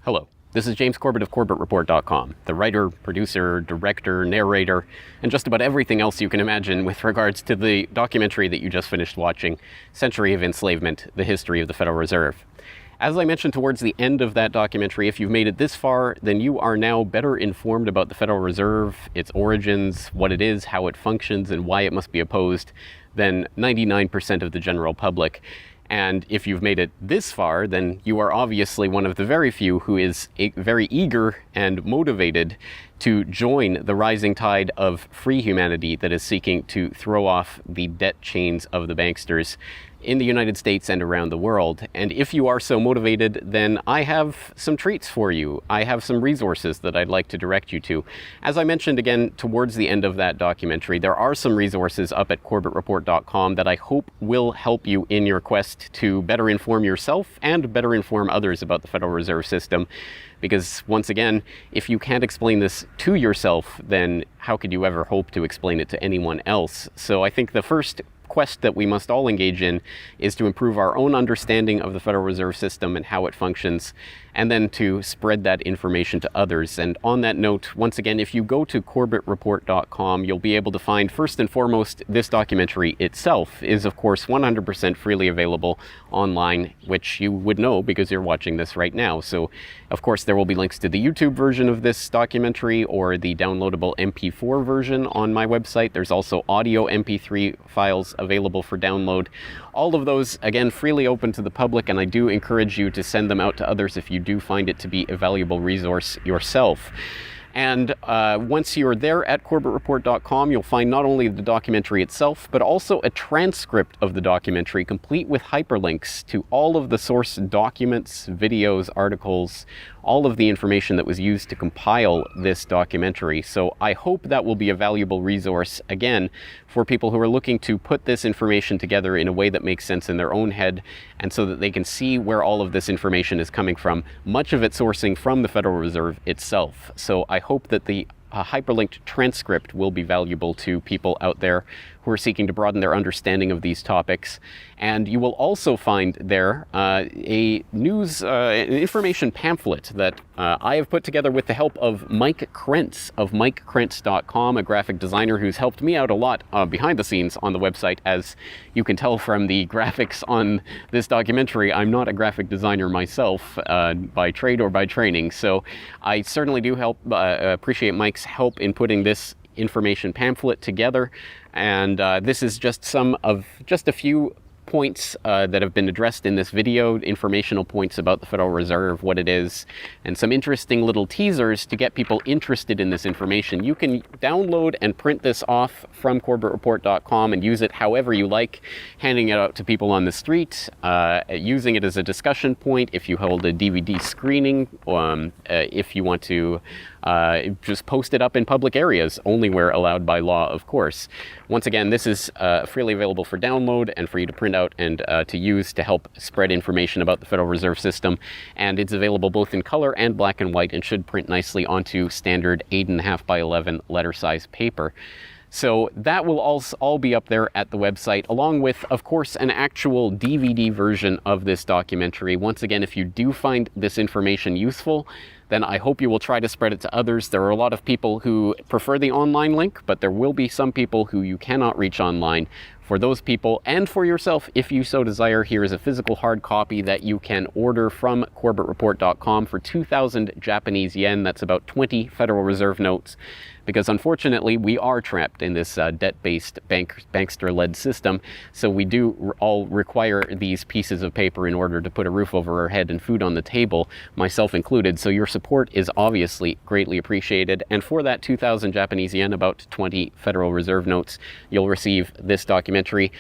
Hello, this is James Corbett of corbettreport.com, the writer, producer, director, narrator, and just about everything else you can imagine with regards to the documentary that you just finished watching, Century of Enslavement, The History of the Federal Reserve. As I mentioned towards the end of that documentary, if you've made it this far, then you are now better informed about the Federal Reserve, its origins, what it is, how it functions, and why it must be opposed than 99% of the general public. And if you've made it this far, then you are obviously one of the very few who is very eager and motivated to join the rising tide of free humanity that is seeking to throw off the debt chains of the banksters in the United States and around the world. And if you are so motivated, then I have some treats for you. I have some resources that I'd like to direct you to. As I mentioned again towards the end of that documentary, there are some resources up at corbettreport.com that I hope will help you in your quest to better inform yourself and better inform others about the Federal Reserve System. Because once again, if you can't explain this to yourself, then how could you ever hope to explain it to anyone else? So I think the first quest that we must all engage in is to improve our own understanding of the Federal Reserve System and how it functions, and then to spread that information to others. And on that note, once again, if you go to corbettreport.com, you'll be able to find, first and foremost, this documentary itself is, of course, 100% freely available online, which you would know because you're watching this right now. So, of course, there will be links to the YouTube version of this documentary or the downloadable MP4 version on my website. There's also audio MP3 files available for download. All of those, again, freely open to the public, and I do encourage you to send them out to others if you do find it to be a valuable resource yourself. And once you're there at corbettreport.com, you'll find not only the documentary itself, but also a transcript of the documentary, complete with hyperlinks to all of the source documents, videos, articles, all of the information that was used to compile this documentary. So I hope that will be a valuable resource, again, for people who are looking to put this information together in a way that makes sense in their own head, and so that they can see where all of this information is coming from, much of it sourcing from the Federal Reserve itself. So I hope that the hyperlinked transcript will be valuable to people out there who are seeking to broaden their understanding of these topics. And you will also find there a news information pamphlet that I have put together with the help of Mike Krentz of MikeKrentz.com, a graphic designer who's helped me out a lot behind the scenes on the website. As you can tell from the graphics on this documentary, I'm not a graphic designer myself by trade or by training. So I certainly do appreciate Mike's help in putting this information pamphlet together. And this is just a few points that have been addressed in this video, informational points about the Federal Reserve, what it is, and some interesting little teasers to get people interested in this information. You can download and print this off from corbettreport.com and use it however you like, handing it out to people on the street, using it as a discussion point if you hold a DVD screening, if you want to just post it up in public areas, only where allowed by law, of course. Once again, this is freely available for download and for you to print out and to use to help spread information about the Federal Reserve System. And it's available both in color and black and white and should print nicely onto standard 8.5 by 11 letter size paper. So that will all be up there at the website, along with, of course, an actual DVD version of this documentary. Once again, if you do find this information useful, then I hope you will try to spread it to others. There are a lot of people who prefer the online link, but there will be some people who you cannot reach online. For those people, and for yourself, if you so desire, here is a physical hard copy that you can order from corbettreport.com for 2,000 Japanese yen. That's about 20 Federal Reserve notes. Because unfortunately, we are trapped in this debt-based bankster-led system. So we do all require these pieces of paper in order to put a roof over our head and food on the table, myself included. So your support is obviously greatly appreciated. And for that 2,000 Japanese yen, about 20 Federal Reserve notes, you'll receive this documentary.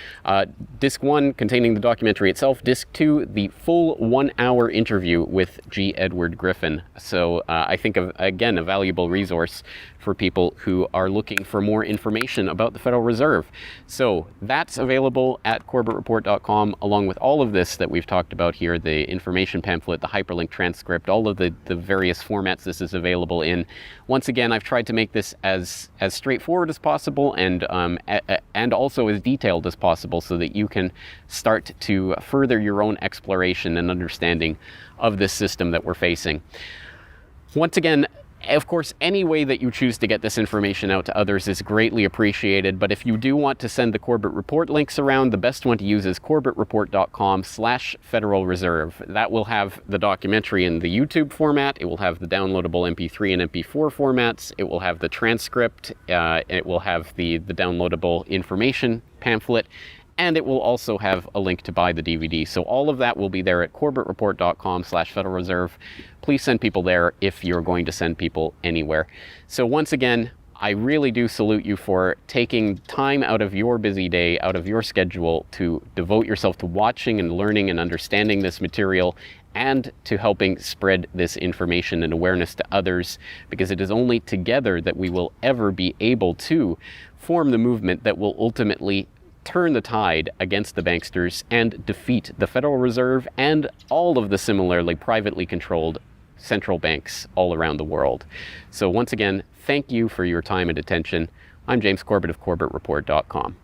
Disc 1 containing the documentary itself. Disc 2, the full 1-hour interview with G. Edward Griffin. So I think, again, a valuable resource for people who are looking for more information about the Federal Reserve. So that's available at corbettreport.com, along with all of this that we've talked about here, the information pamphlet, the hyperlink transcript, all of the various formats this is available in. Once again, I've tried to make this as straightforward as possible and also as detailed as possible so that you can start to further your own exploration and understanding of this system that we're facing. Once again, of course, any way that you choose to get this information out to others is greatly appreciated, but if you do want to send the Corbett Report links around, the best one to use is corbettreport.com/Federal Reserve. That will have the documentary in the YouTube format, it will have the downloadable MP3 and MP4 formats, it will have the transcript, it will have the downloadable information pamphlet, And it will also have a link to buy the DVD. So all of that will be there at corbettreport.com/Federal Reserve. Please send people there if you're going to send people anywhere. So once again, I really do salute you for taking time out of your busy day, out of your schedule, to devote yourself to watching and learning and understanding this material, and to helping spread this information and awareness to others, because it is only together that we will ever be able to form the movement that will ultimately turn the tide against the banksters and defeat the Federal Reserve and all of the similarly privately controlled central banks all around the world. So once again, thank you for your time and attention. I'm James Corbett of corbettreport.com.